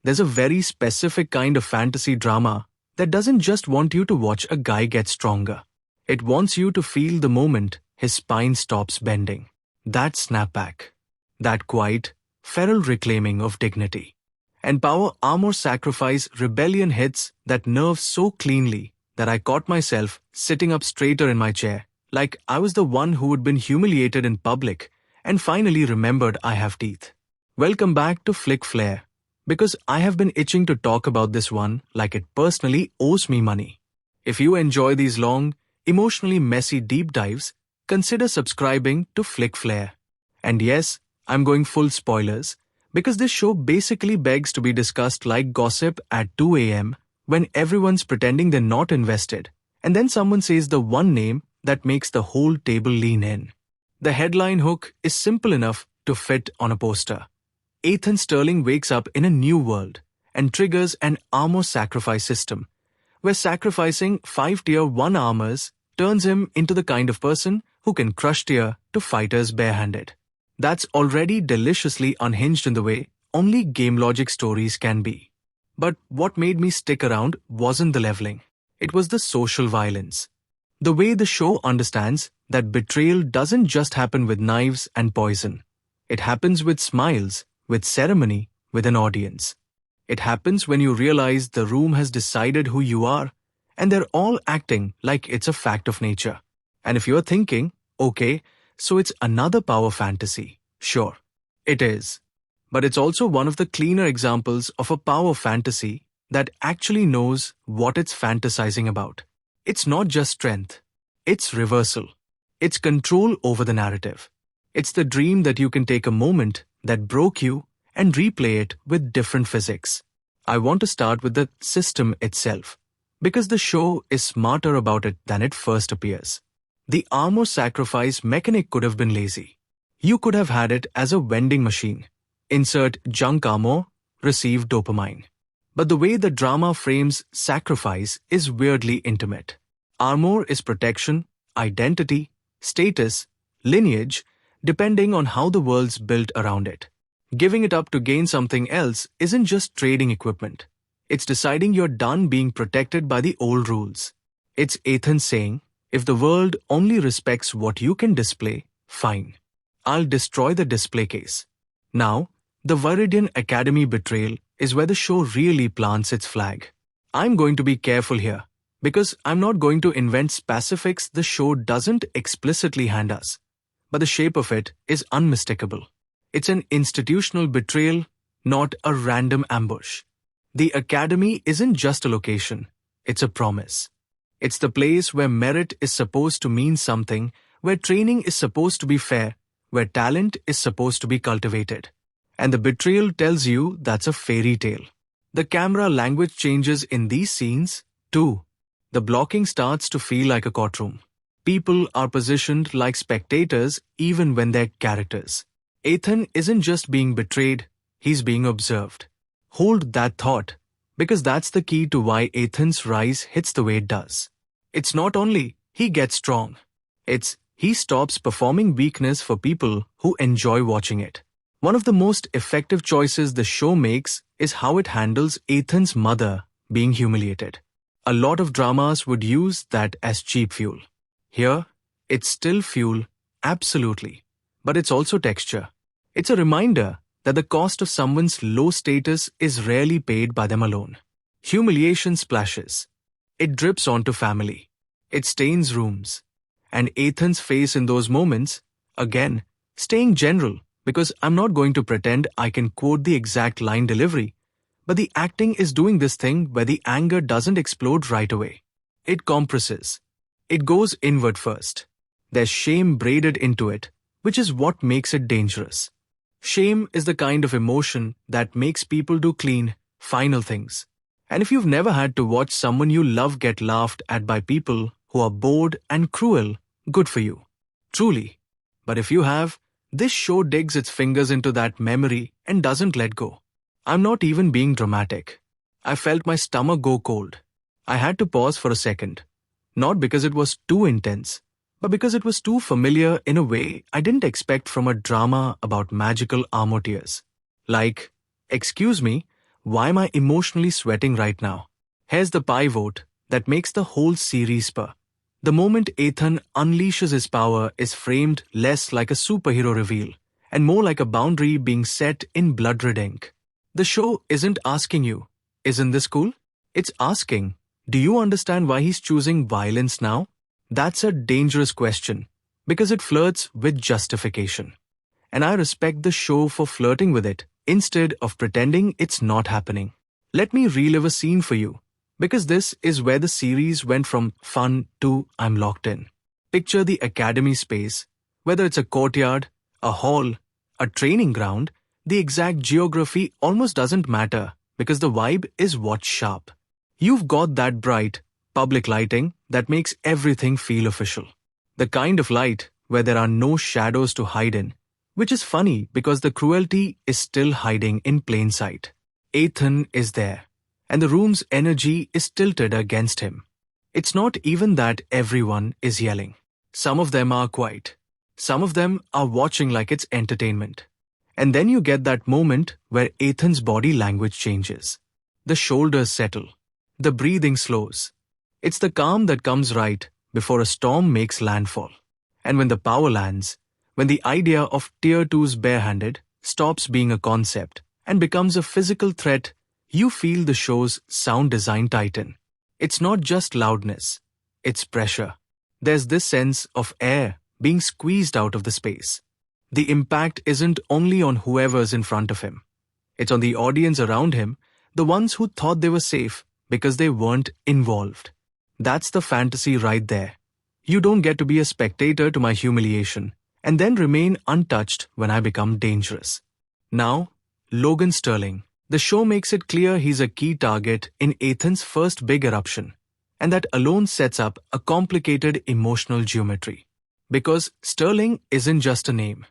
There's a very specific kind of fantasy drama that doesn't just want you to watch a guy get stronger. It wants you to feel the moment his spine stops bending. That snapback. That quiet, feral reclaiming of dignity. And power armor sacrifice rebellion hits that nerve so cleanly that I caught myself sitting up straighter in my chair, like I was the one who had been humiliated in public and finally remembered I have teeth. Welcome back to Flick Flair, because I have been itching to talk about this one like it personally owes me money. If you enjoy these long, emotionally messy deep dives, consider subscribing to Flick Flair. And yes, I'm going full spoilers, because this show basically begs to be discussed like gossip at 2 a.m. when everyone's pretending they're not invested, and then someone says the one name that makes the whole table lean in. The headline hook is simple enough to fit on a poster. Ethan Sterling wakes up in a new world and triggers an armor sacrifice system, where sacrificing 5 Tier 1 armors turns him into the kind of person who can crush Tier 2 fighters barehanded. That's already deliciously unhinged in the way only game logic stories can be. But what made me stick around wasn't the leveling. It was the social violence. The way the show understands that betrayal doesn't just happen with knives and poison. It happens with smiles, with ceremony, with an audience. It happens when you realize the room has decided who you are, and they're all acting like it's a fact of nature. And if you're thinking, okay, so it's another power fantasy. Sure, it is. But it's also one of the cleaner examples of a power fantasy that actually knows what it's fantasizing about. It's not just strength. It's reversal. It's control over the narrative. It's the dream that you can take a moment that broke you and replay it with different physics. I want to start with the system itself, because the show is smarter about it than it first appears. The armor sacrifice mechanic could have been lazy. You could have had it as a vending machine. Insert junk armor, receive dopamine. But the way the drama frames sacrifice is weirdly intimate. Armor is protection, identity, status, lineage, depending on how the world's built around it. Giving it up to gain something else isn't just trading equipment. It's deciding you're done being protected by the old rules. It's Ethan saying, if the world only respects what you can display, fine. I'll destroy the display case. Now, the Viridian Academy betrayal is where the show really plants its flag. I'm going to be careful here, because I'm not going to invent specifics the show doesn't explicitly hand us. But the shape of it is unmistakable. It's an institutional betrayal, not a random ambush. The Academy isn't just a location, it's a promise. It's the place where merit is supposed to mean something, where training is supposed to be fair, where talent is supposed to be cultivated. And the betrayal tells you that's a fairy tale. The camera language changes in these scenes, too. The blocking starts to feel like a courtroom. People are positioned like spectators even when they're characters. Ethan isn't just being betrayed, he's being observed. Hold that thought, because that's the key to why Ethan's rise hits the way it does. It's not only he gets strong, it's he stops performing weakness for people who enjoy watching it. One of the most effective choices the show makes is how it handles Ethan's mother being humiliated. A lot of dramas would use that as cheap fuel. Here, it's still fuel, absolutely, but it's also texture. It's a reminder that the cost of someone's low status is rarely paid by them alone. Humiliation splashes. It drips onto family. It stains rooms. And Ethan's face in those moments, again, staying general, because I'm not going to pretend I can quote the exact line delivery, but the acting is doing this thing where the anger doesn't explode right away. It compresses. It goes inward first. There's shame braided into it, which is what makes it dangerous. Shame is the kind of emotion that makes people do clean, final things. And if you've never had to watch someone you love get laughed at by people who are bored and cruel, good for you. Truly. But if you have, this show digs its fingers into that memory and doesn't let go. I'm not even being dramatic. I felt my stomach go cold. I had to pause for a second. Not because it was too intense, but because it was too familiar in a way I didn't expect from a drama about magical armor tiers. Like, excuse me, why am I emotionally sweating right now? Here's the pivot that makes the whole series spur. The moment Ethan unleashes his power is framed less like a superhero reveal and more like a boundary being set in blood-red ink. The show isn't asking you, isn't this cool? It's asking, do you understand why he's choosing violence now? That's a dangerous question because it flirts with justification. And I respect the show for flirting with it instead of pretending it's not happening. Let me relive a scene for you, because this is where the series went from fun to I'm locked in. Picture the academy space, whether it's a courtyard, a hall, a training ground, the exact geography almost doesn't matter because the vibe is what's sharp. You've got that bright, public lighting that makes everything feel official. The kind of light where there are no shadows to hide in, which is funny because the cruelty is still hiding in plain sight. Ethan is there, and the room's energy is tilted against him. It's not even that everyone is yelling. Some of them are quiet. Some of them are watching like it's entertainment. And then you get that moment where Ethan's body language changes. The shoulders settle. The breathing slows. It's the calm that comes right before a storm makes landfall. And when the power lands, when the idea of Tier 2's barehanded stops being a concept and becomes a physical threat, you feel the show's sound design tighten. It's not just loudness, it's pressure. There's this sense of air being squeezed out of the space. The impact isn't only on whoever's in front of him. It's on the audience around him, the ones who thought they were safe because they weren't involved. That's the fantasy right there. You don't get to be a spectator to my humiliation and then remain untouched when I become dangerous. Now, Logan Sterling. The show makes it clear he's a key target in Ethan's first big eruption, and that alone sets up a complicated emotional geometry. Because Sterling isn't just a name.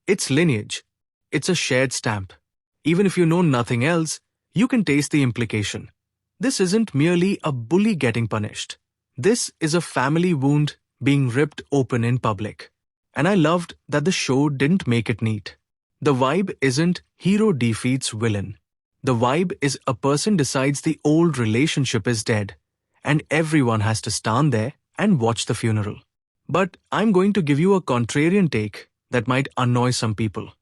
It's lineage. It's a shared stamp. Even if you know nothing else, you can taste the implication. This isn't merely a bully getting punished. This is a family wound being ripped open in public. And I loved that the show didn't make it neat. The vibe isn't hero defeats villain. The vibe is a person decides the old relationship is dead, and everyone has to stand there and watch the funeral. But I'm going to give you a contrarian take that might annoy some people.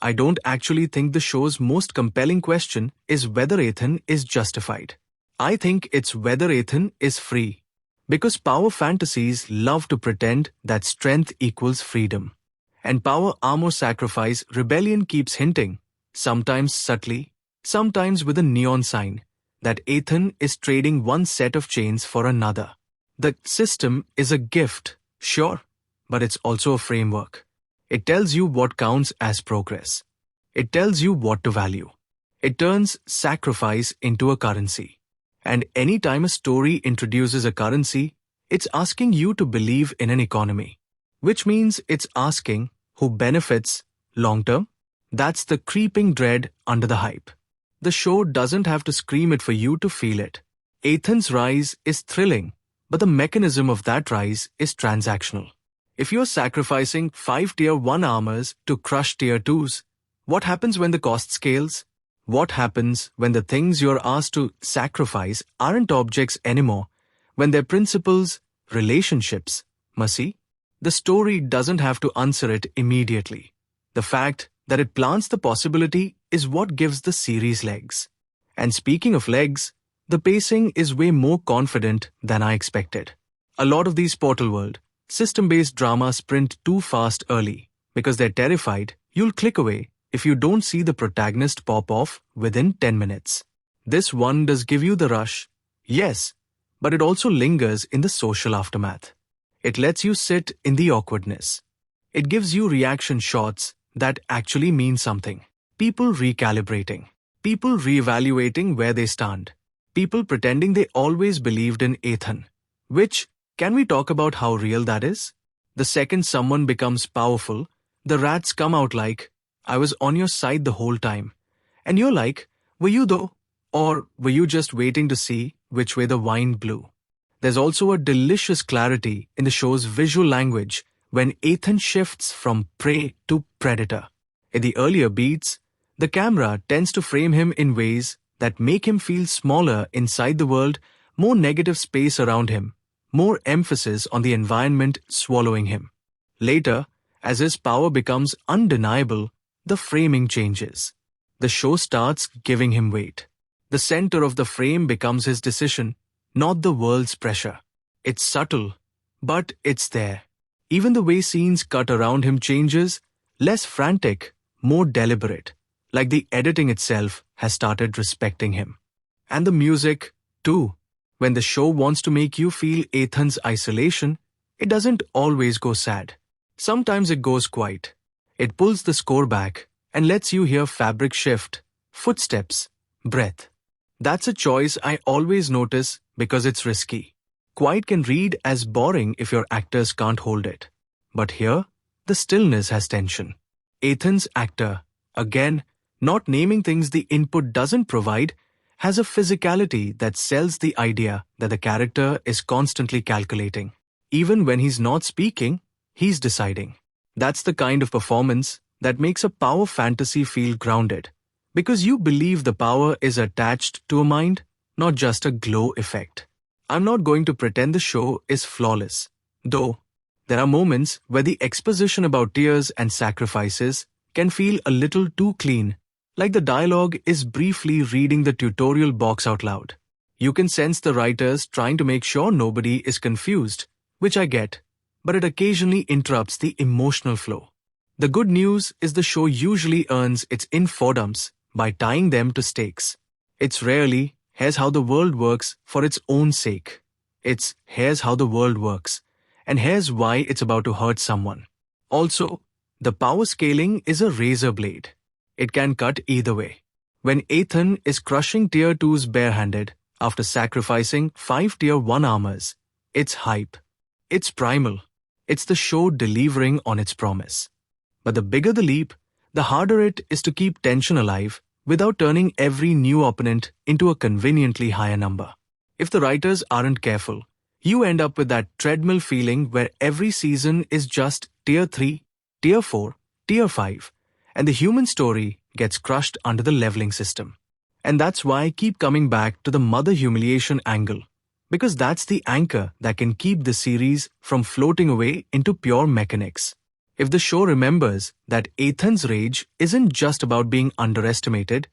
I don't actually think the show's most compelling question is whether Ethan is justified. I think it's whether Ethan is free. Because power fantasies love to pretend that strength equals freedom. And power armor sacrifice rebellion keeps hinting, sometimes subtly, sometimes with a neon sign, that Ethan is trading one set of chains for another. The system is a gift, sure, but it's also a framework. It tells you what counts as progress. It tells you what to value. It turns sacrifice into a currency. And anytime a story introduces a currency, it's asking you to believe in an economy. Which means it's asking who benefits long-term. That's the creeping dread under the hype. The show doesn't have to scream it for you to feel it. Ethan's rise is thrilling, but the mechanism of that rise is transactional. If you're sacrificing 5 Tier 1 armors to crush Tier 2s, what happens when the cost scales? What happens when the things you're asked to sacrifice aren't objects anymore, when they're principles, relationships, mercy? The story doesn't have to answer it immediately. The fact that it plants the possibility is what gives the series legs. And speaking of legs, the pacing is way more confident than I expected. A lot of these Portal World, system-based dramas sprint too fast early because they're terrified you'll click away if you don't see the protagonist pop off within 10 minutes. This one does give you the rush, yes, but it also lingers in the social aftermath. It lets you sit in the awkwardness. It gives you reaction shots that actually mean something. People recalibrating. People reevaluating where they stand. People pretending they always believed in Ethan. Which, can we talk about how real that is? The second someone becomes powerful, the rats come out like, I was on your side the whole time. And you're like, were you though? Or were you just waiting to see which way the wind blew? There's also a delicious clarity in the show's visual language when Ethan shifts from prey to predator. In the earlier beats, the camera tends to frame him in ways that make him feel smaller inside the world, more negative space around him, more emphasis on the environment swallowing him. Later, as his power becomes undeniable, the framing changes. The show starts giving him weight. The center of the frame becomes his decision, not the world's pressure. It's subtle, but it's there. Even the way scenes cut around him changes, less frantic, more deliberate, like the editing itself has started respecting him. And the music, too. When the show wants to make you feel Ethan's isolation, it doesn't always go sad. Sometimes it goes quiet. It pulls the score back and lets you hear fabric shift, footsteps, breath. That's a choice I always notice because it's risky. Quiet can read as boring if your actors can't hold it. But here, the stillness has tension. Ethan's actor, again, not naming things the input doesn't provide, has a physicality that sells the idea that the character is constantly calculating. Even when he's not speaking, he's deciding. That's the kind of performance that makes a power fantasy feel grounded, because you believe the power is attached to a mind, not just a glow effect. I'm not going to pretend the show is flawless, though there are moments where the exposition about tears and sacrifices can feel a little too clean, like the dialogue is briefly reading the tutorial box out loud. You can sense the writers trying to make sure nobody is confused, which I get, but it occasionally interrupts the emotional flow. The good news is the show usually earns its infodumps by tying them to stakes. It's rarely, here's how the world works for its own sake. It's, here's how the world works, and here's why it's about to hurt someone. Also, the power scaling is a razor blade. It can cut either way. When Ethan is crushing Tier 2s barehanded after sacrificing 5 Tier 1 armors, it's hype. It's primal. It's the show delivering on its promise. But the bigger the leap, the harder it is to keep tension alive without turning every new opponent into a conveniently higher number. If the writers aren't careful, you end up with that treadmill feeling where every season is just Tier 3, Tier 4, Tier 5, and the human story gets crushed under the leveling system. And that's why I keep coming back to the mother humiliation angle, because that's the anchor that can keep the series from floating away into pure mechanics. If the show remembers that Ethan's rage isn't just about being underestimated,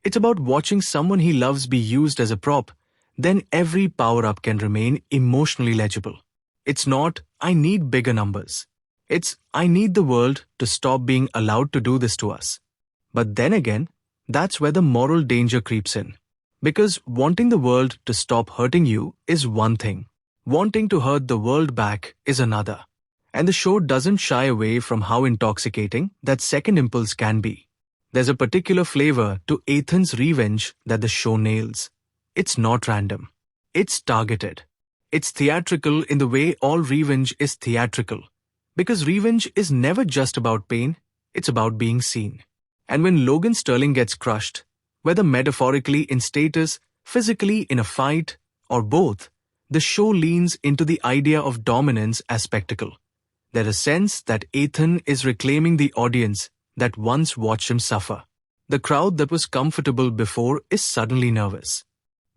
it's about watching someone he loves be used as a prop, then every power-up can remain emotionally legible. It's not, I need bigger numbers. It's, I need the world to stop being allowed to do this to us. But then again, that's where the moral danger creeps in. Because wanting the world to stop hurting you is one thing. Wanting to hurt the world back is another. And the show doesn't shy away from how intoxicating that second impulse can be. There's a particular flavor to Ethan's revenge that the show nails. It's not random. It's targeted. It's theatrical in the way all revenge is theatrical. Because revenge is never just about pain, it's about being seen. And when Logan Sterling gets crushed, whether metaphorically in status, physically in a fight, or both, the show leans into the idea of dominance as spectacle. There's a sense that Ethan is reclaiming the audience that once watched him suffer. The crowd that was comfortable before is suddenly nervous.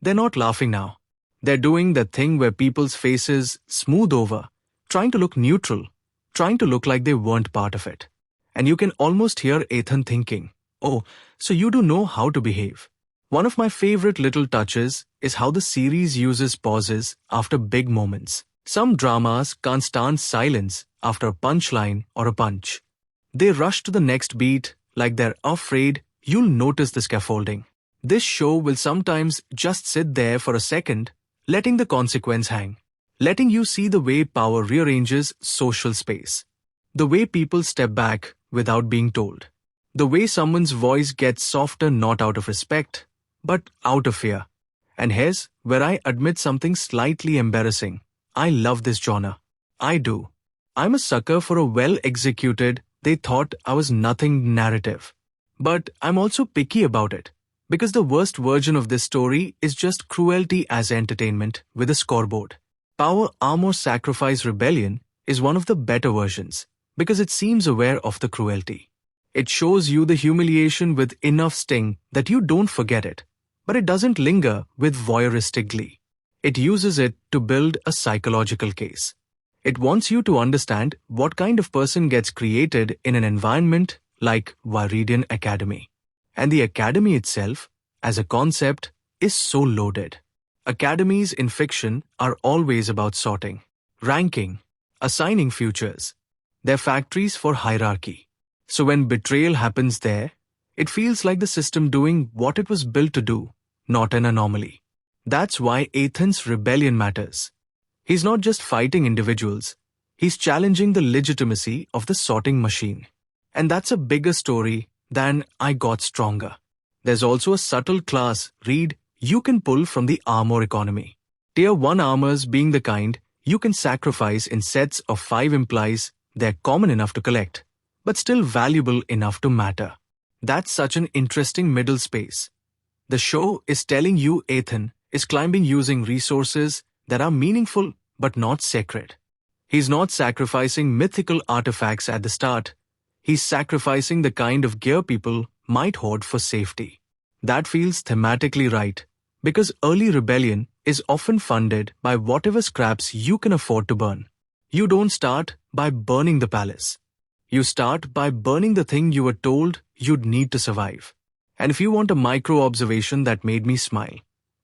They're not laughing now. They're doing that thing where people's faces smooth over, trying to look neutral, trying to look like they weren't part of it. And you can almost hear Ethan thinking, oh, so you do know how to behave. One of my favorite little touches is how the series uses pauses after big moments. Some dramas can't stand silence after a punchline or a punch. They rush to the next beat like they're afraid you'll notice the scaffolding. This show will sometimes just sit there for a second, letting the consequence hang. Letting you see the way power rearranges social space. The way people step back without being told. The way someone's voice gets softer not out of respect, but out of fear. And here's where I admit something slightly embarrassing. I love this genre. I do. I'm a sucker for a well-executed, they thought I was nothing narrative. But I'm also picky about it, because the worst version of this story is just cruelty as entertainment with a scoreboard. Power, Armor, Sacrifice, Rebellion is one of the better versions, because it seems aware of the cruelty. It shows you the humiliation with enough sting that you don't forget it, But it doesn't linger with voyeuristic glee. It uses it to build a psychological case. It wants you to understand what kind of person gets created in an environment like Viridian Academy. And the academy itself, as a concept, is so loaded. Academies in fiction are always about sorting, ranking, assigning futures. They're factories for hierarchy. So when betrayal happens there, it feels like the system doing what it was built to do, not an anomaly. That's why Ethan's rebellion matters. He's not just fighting individuals, he's challenging the legitimacy of the sorting machine. And that's a bigger story than I got stronger. There's also a subtle class read you can pull from the armor economy. Tier 1 armors being the kind you can sacrifice in sets of 5 implies they're common enough to collect, but still valuable enough to matter. That's such an interesting middle space. The show is telling you Ethan is climbing using resources that are meaningful but not sacred. He's not sacrificing mythical artifacts at the start. He's sacrificing the kind of gear people might hoard for safety. That feels thematically right, because early rebellion is often funded by whatever scraps you can afford to burn. You don't start by burning the palace. You start by burning the thing you were told you'd need to survive. And if you want a micro-observation that made me smile,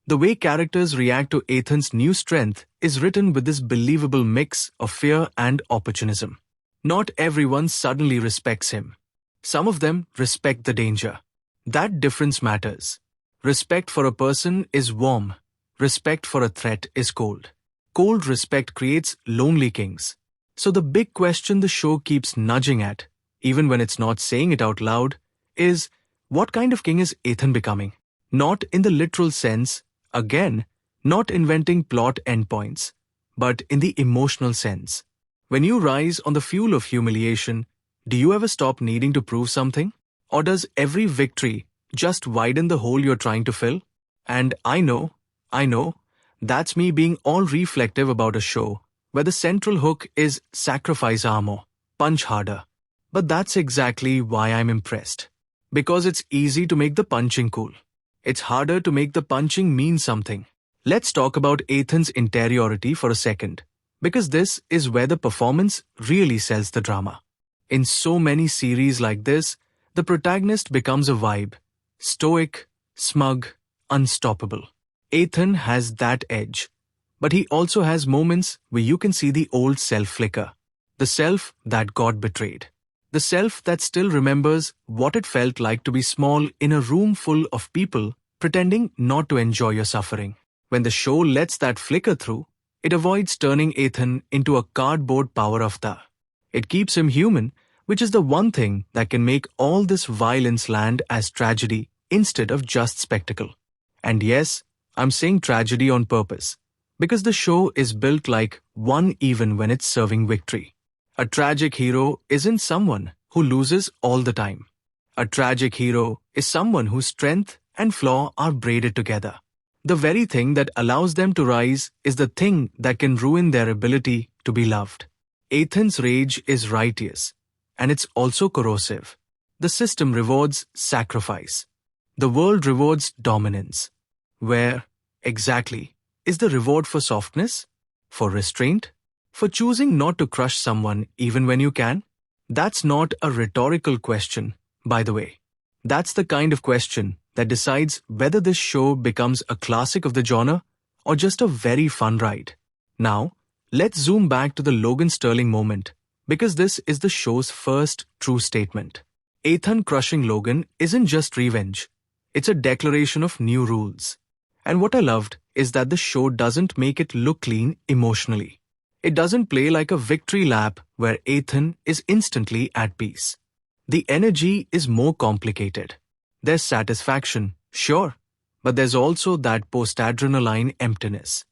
the way characters react to Ethan's new strength is written with this believable mix of fear and opportunism. Not everyone suddenly respects him. Some of them respect the danger. That difference matters. Respect for a person is warm. Respect for a threat is cold. Cold respect creates lonely kings. So the big question the show keeps nudging at, even when it's not saying it out loud, is what kind of king is Ethan becoming? Not in the literal sense, again, not inventing plot endpoints, but in the emotional sense. When you rise on the fuel of humiliation, do you ever stop needing to prove something? Or does every victory just widen the hole you're trying to fill? And I know, that's me being all reflective about a show where the central hook is sacrifice armor, punch harder. But that's exactly why I'm impressed. Because it's easy to make the punching cool. It's harder to make the punching mean something. Let's talk about Ethan's interiority for a second, because this is where the performance really sells the drama. In so many series like this, the protagonist becomes a vibe. Stoic, smug, unstoppable. Ethan has that edge. But he also has moments where you can see the old self flicker. The self that got betrayed. The self that still remembers what it felt like to be small in a room full of people pretending not to enjoy your suffering. When the show lets that flicker through, it avoids turning Ethan into a cardboard power avatar. It keeps him human, which is the one thing that can make all this violence land as tragedy instead of just spectacle. And yes, I'm saying tragedy on purpose, because the show is built like one even when it's serving victory. A tragic hero isn't someone who loses all the time. A tragic hero is someone whose strength and flaw are braided together. The very thing that allows them to rise is the thing that can ruin their ability to be loved. Ethan's rage is righteous, and it's also corrosive. The system rewards sacrifice. The world rewards dominance. Where, exactly, is the reward for softness? For restraint? For choosing not to crush someone even when you can? That's not a rhetorical question, by the way. That's the kind of question that decides whether this show becomes a classic of the genre or just a very fun ride. Now, let's zoom back to the Logan Sterling moment, because this is the show's first true statement. Ethan crushing Logan isn't just revenge. It's a declaration of new rules. And what I loved is that the show doesn't make it look clean emotionally. It doesn't play like a victory lap where Ethan is instantly at peace. The energy is more complicated. There's satisfaction, sure, but there's also that post-adrenaline emptiness.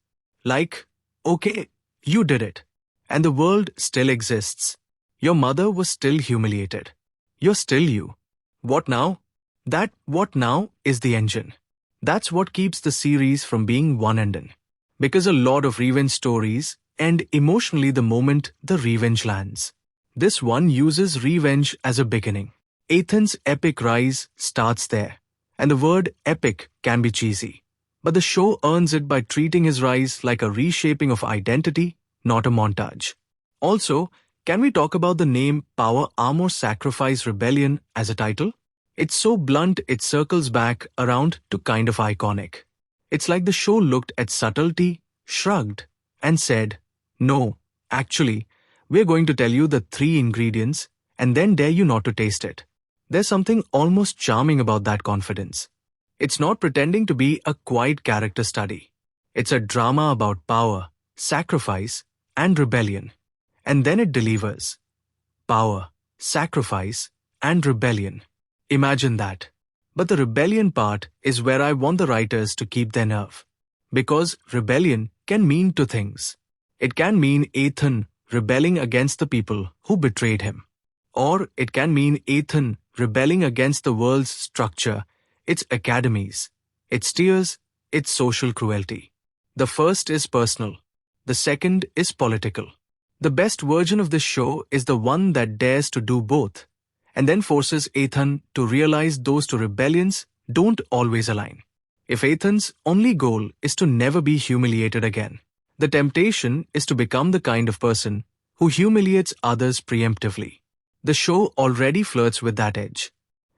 Like, okay, you did it, and the world still exists. Your mother was still humiliated. You're still you. What now? That what now is the engine. That's what keeps the series from being one-ended. Because a lot of revenge stories end emotionally the moment the revenge lands. This one uses revenge as a beginning. Ethan's epic rise starts there, And the word epic can be cheesy, but the show earns it by treating his rise like a reshaping of identity, not a montage. Also, can we talk about the name Power, Armor, Sacrifice, Rebellion as a title? It's so blunt it circles back around to kind of iconic. It's like the show looked at subtlety, shrugged, and said, "No, actually, we're going to tell you the three ingredients and then dare you not to taste it." There's something almost charming about that confidence. It's not pretending to be a quiet character study. It's a drama about power, sacrifice, and rebellion. And then it delivers. Power, sacrifice, and rebellion. Imagine that. But the rebellion part is where I want the writers to keep their nerve. Because rebellion can mean two things. It can mean Ethan rebelling against the people who betrayed him. Or it can mean Ethan rebelling against the world's structure, its academies, its tiers, its social cruelty. The first is personal. The second is political. The best version of this show is the one that dares to do both, and then forces Ethan to realize those two rebellions don't always align. If Ethan's only goal is to never be humiliated again, the temptation is to become the kind of person who humiliates others preemptively. The show already flirts with that edge.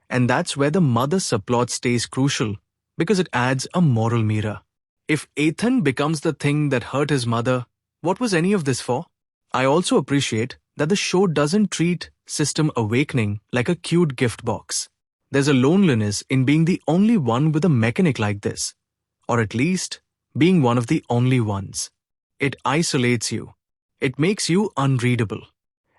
And that's where the mother subplot stays crucial, because it adds a moral mirror. If Ethan becomes the thing that hurt his mother, what was any of this for? I also appreciate that the show doesn't treat System Awakening like a cute gift box. There's a loneliness in being the only one with a mechanic like this, or at least being one of the only ones. It isolates you. It makes you unreadable.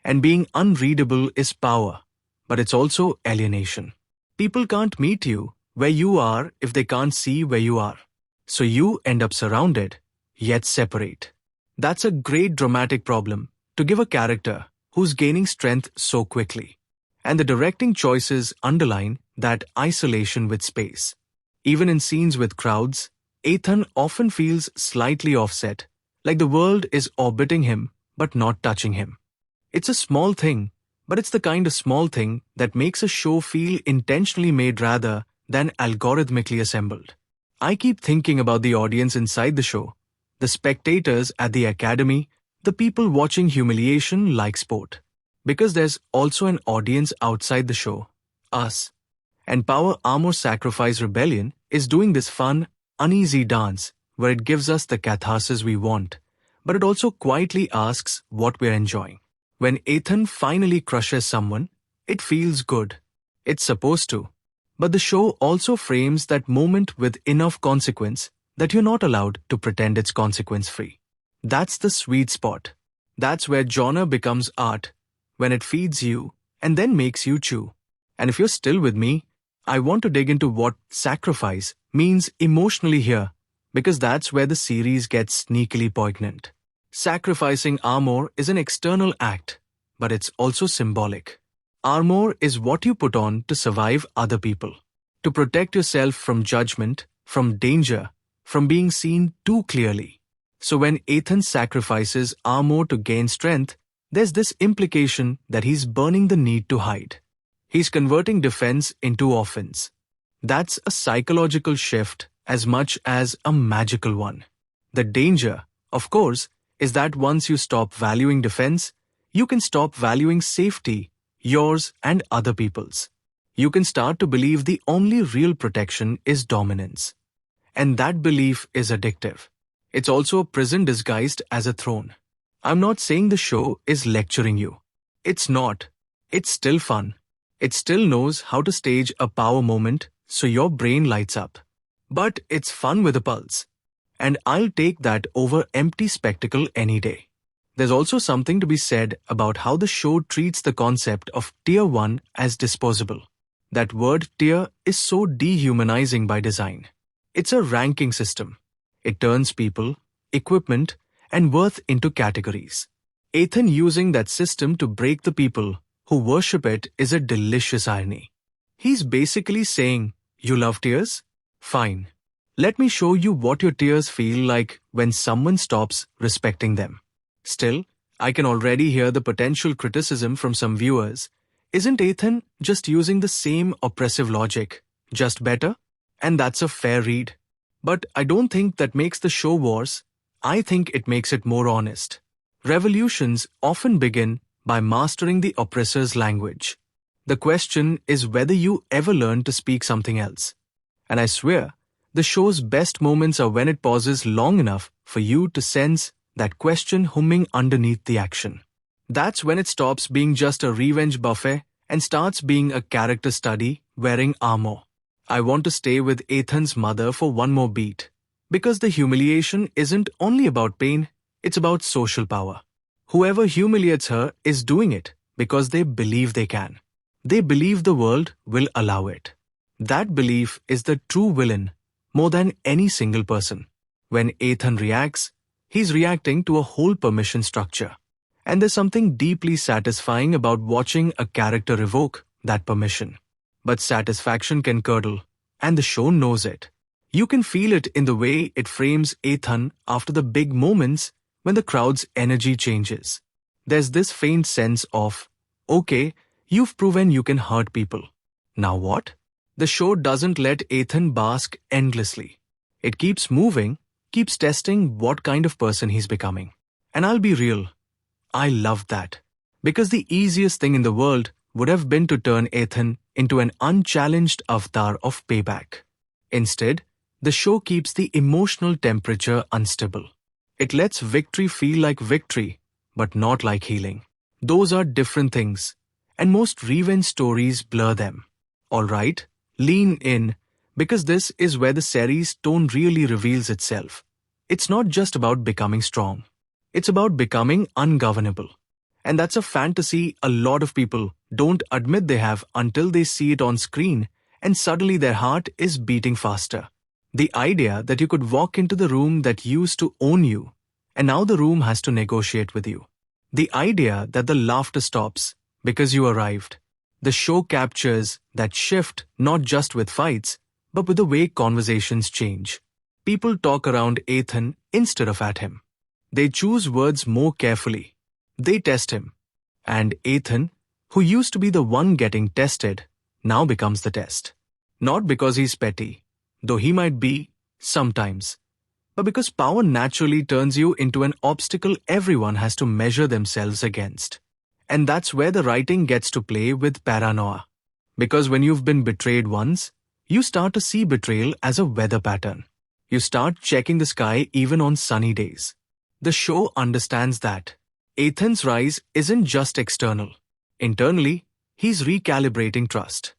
And being unreadable is power, but it's also alienation. People can't meet you where you are if they can't see where you are. So you end up surrounded, yet separate. That's a great dramatic problem to give a character who's gaining strength so quickly. And the directing choices underline that isolation with space. Even in scenes with crowds, Ethan often feels slightly offset, like the world is orbiting him but not touching him. It's a small thing, but it's the kind of small thing that makes a show feel intentionally made rather than algorithmically assembled. I keep thinking about the audience inside the show, the spectators at the academy, the people watching humiliation like sport. Because there's also an audience outside the show, us. And Power, Armor, Sacrifice, Rebellion is doing this fun, uneasy dance where it gives us the catharsis we want, but it also quietly asks what we're enjoying. When Ethan finally crushes someone, it feels good. It's supposed to. But the show also frames that moment with enough consequence that you're not allowed to pretend it's consequence-free. That's the sweet spot. That's where genre becomes art, when it feeds you and then makes you chew. And if you're still with me, I want to dig into what sacrifice means emotionally here, because that's where the series gets sneakily poignant. Sacrificing armor is an external act, but it's also symbolic. Armor is what you put on to survive other people, to protect yourself from judgment, from danger, from being seen too clearly. So when Ethan sacrifices armor to gain strength, there's this implication that he's burning the need to hide. He's converting defense into offense. That's a psychological shift as much as a magical one. The danger, of course, is that once you stop valuing defense, you can stop valuing safety, yours and other people's. You can start to believe the only real protection is dominance. And that belief is addictive. It's also a prison disguised as a throne. I'm not saying the show is lecturing you. It's not. It's still fun. It still knows how to stage a power moment so your brain lights up. But it's fun with a pulse. And I'll take that over empty spectacle any day. There's also something to be said about how the show treats the concept of Tier 1 as disposable. That word tier is so dehumanizing by design. It's a ranking system. It turns people, equipment, and worth into categories. Ethan using that system to break the people who worship it is a delicious irony. He's basically saying, you love tears? Fine. Let me show you what your tears feel like when someone stops respecting them. Still, I can already hear the potential criticism from some viewers. Isn't Ethan just using the same oppressive logic, just better? And that's a fair read. But I don't think that makes the show worse. I think it makes it more honest. Revolutions often begin by mastering the oppressor's language. The question is whether you ever learn to speak something else. And I swear, the show's best moments are when it pauses long enough for you to sense that question humming underneath the action. That's when it stops being just a revenge buffet and starts being a character study wearing armor. I want to stay with Ethan's mother for one more beat. Because the humiliation isn't only about pain, it's about social power. Whoever humiliates her is doing it because they believe they can. They believe the world will allow it. That belief is the true villain, more than any single person. When Ethan reacts, he's reacting to a whole permission structure. And there's something deeply satisfying about watching a character revoke that permission. But satisfaction can curdle, and the show knows it. You can feel it in the way it frames Ethan after the big moments when the crowd's energy changes. There's this faint sense of, okay, you've proven you can hurt people. Now what? The show doesn't let Ethan bask endlessly. It keeps moving, keeps testing what kind of person he's becoming. And I'll be real, I love that. Because the easiest thing in the world would have been to turn Ethan into an unchallenged avatar of payback. Instead, the show keeps the emotional temperature unstable. It lets victory feel like victory, but not like healing. Those are different things, and most revenge stories blur them. Alright, lean in, because this is where the series' tone really reveals itself. It's not just about becoming strong. It's about becoming ungovernable. And that's a fantasy a lot of people don't admit they have until they see it on screen, and suddenly their heart is beating faster. The idea that you could walk into the room that used to own you, and now the room has to negotiate with you. The idea that the laughter stops because you arrived. The show captures that shift not just with fights, but with the way conversations change. People talk around Ethan instead of at him. They choose words more carefully. They test him. And Ethan, who used to be the one getting tested, now becomes the test. Not because he's petty, though he might be, sometimes, but because power naturally turns you into an obstacle everyone has to measure themselves against. And that's where the writing gets to play with paranoia. Because when you've been betrayed once, you start to see betrayal as a weather pattern. You start checking the sky even on sunny days. The show understands that. Ethan's rise isn't just external. Internally, he's recalibrating trust.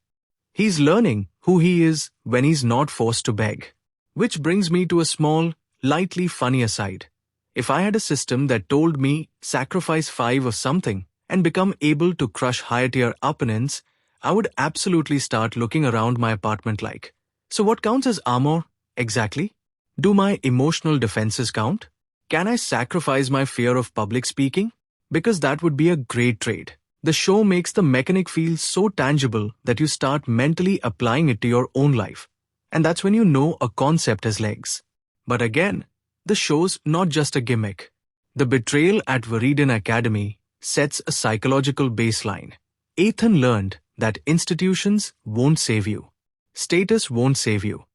He's learning who he is when he's not forced to beg. Which brings me to a small, lightly funny aside. If I had a system that told me sacrifice 5 of something and become able to crush higher-tier opponents, I would absolutely start looking around my apartment like, so what counts as armor, exactly? Do my emotional defenses count? Can I sacrifice my fear of public speaking? Because that would be a great trade. The show makes the mechanic feel so tangible that you start mentally applying it to your own life. And that's when you know a concept has legs. But again, the show's not just a gimmick. The betrayal at Viridian Academy sets a psychological baseline. Ethan learned that institutions won't save you. Status won't save you.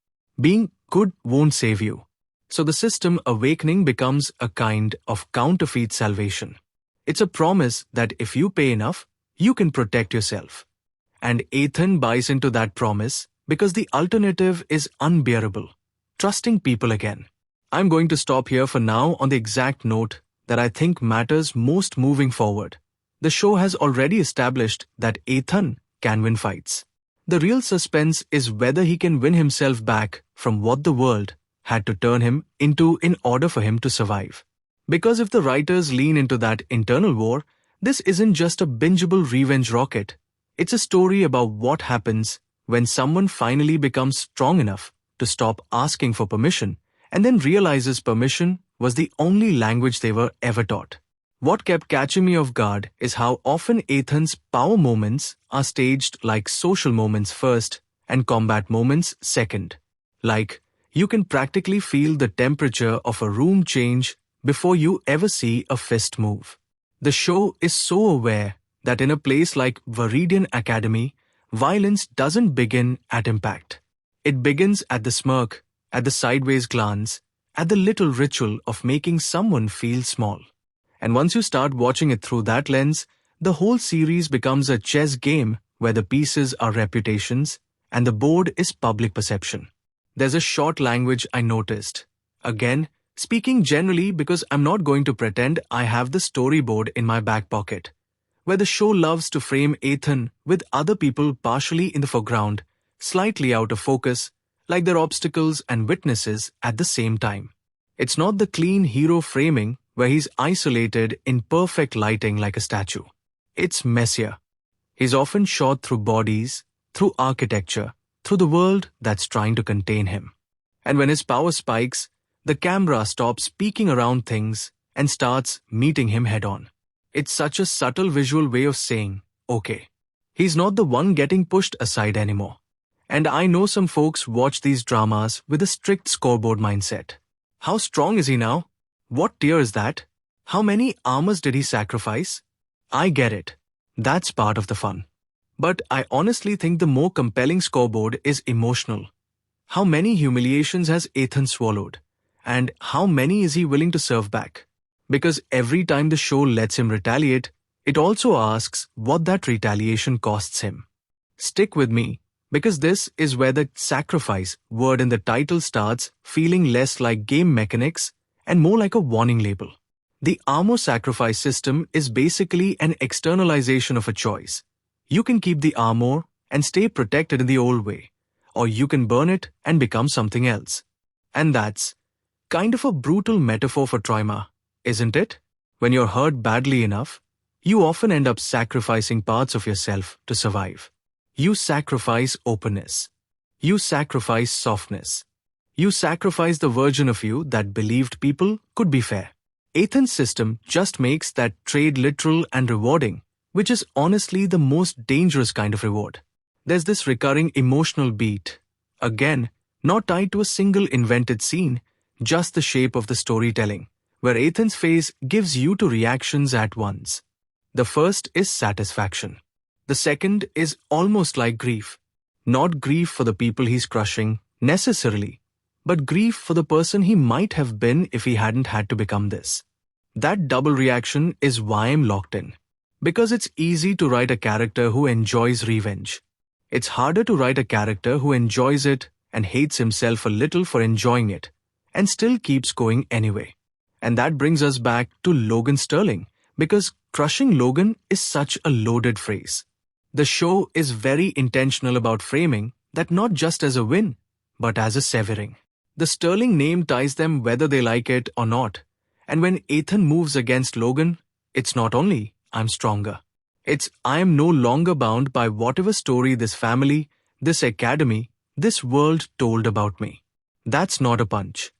Being good won't save you. So the system awakening becomes a kind of counterfeit salvation. It's a promise that if you pay enough, you can protect yourself. And Ethan buys into that promise because the alternative is unbearable. Trusting people again. I'm going to stop here for now on the exact note that I think matters most moving forward. The show has already established that Ethan can win fights. The real suspense is whether he can win himself back from what the world had to turn him into in order for him to survive. Because if the writers lean into that internal war, this isn't just a bingeable revenge rocket. It's a story about what happens when someone finally becomes strong enough to stop asking for permission and then realizes permission was the only language they were ever taught. What kept catching me off guard is how often Ethan's power moments are staged like social moments first and combat moments second. Like, you can practically feel the temperature of a room change before you ever see a fist move. The show is so aware that in a place like Viridian Academy, violence doesn't begin at impact. It begins at the smirk, at the sideways glance, at the little ritual of making someone feel small. And once you start watching it through that lens, the whole series becomes a chess game where the pieces are reputations and the board is public perception. There's a short language I noticed. Again, speaking generally because I'm not going to pretend I have the storyboard in my back pocket, where the show loves to frame Ethan with other people partially in the foreground, slightly out of focus, like they're obstacles and witnesses at the same time. It's not the clean hero framing where he's isolated in perfect lighting like a statue. It's messier. He's often shot through bodies, through architecture, through the world that's trying to contain him. And when his power spikes, the camera stops peeking around things and starts meeting him head-on. It's such a subtle visual way of saying, okay, he's not the one getting pushed aside anymore. And I know some folks watch these dramas with a strict scoreboard mindset. How strong is he now? What tier is that? How many armors did he sacrifice? I get it. That's part of the fun. But I honestly think the more compelling scoreboard is emotional. How many humiliations has Ethan swallowed? And how many is he willing to serve back? Because every time the show lets him retaliate, it also asks what that retaliation costs him. Stick with me, because this is where the sacrifice word in the title starts feeling less like game mechanics and more like a warning label. The armor sacrifice system is basically an externalization of a choice. You can keep the armor and stay protected in the old way, or you can burn it and become something else. And that's kind of a brutal metaphor for trauma, isn't it? When you're hurt badly enough, you often end up sacrificing parts of yourself to survive. You sacrifice openness. You sacrifice softness. You sacrifice the version of you that believed people could be fair. Ethan's system just makes that trade literal and rewarding, which is honestly the most dangerous kind of reward. There's this recurring emotional beat. Again, not tied to a single invented scene, just the shape of the storytelling, where Ethan's face gives you two reactions at once. The first is satisfaction. The second is almost like grief. Not grief for the people he's crushing, necessarily, but grief for the person he might have been if he hadn't had to become this. That double reaction is why I'm locked in. Because it's easy to write a character who enjoys revenge. It's harder to write a character who enjoys it and hates himself a little for enjoying it, and still keeps going anyway. And that brings us back to Logan Sterling, because crushing Logan is such a loaded phrase. The show is very intentional about framing that not just as a win, but as a severing. The Sterling name ties them whether they like it or not. And when Ethan moves against Logan, it's not only, I'm stronger. It's, I am no longer bound by whatever story this family, this academy, this world told about me. That's not a punch.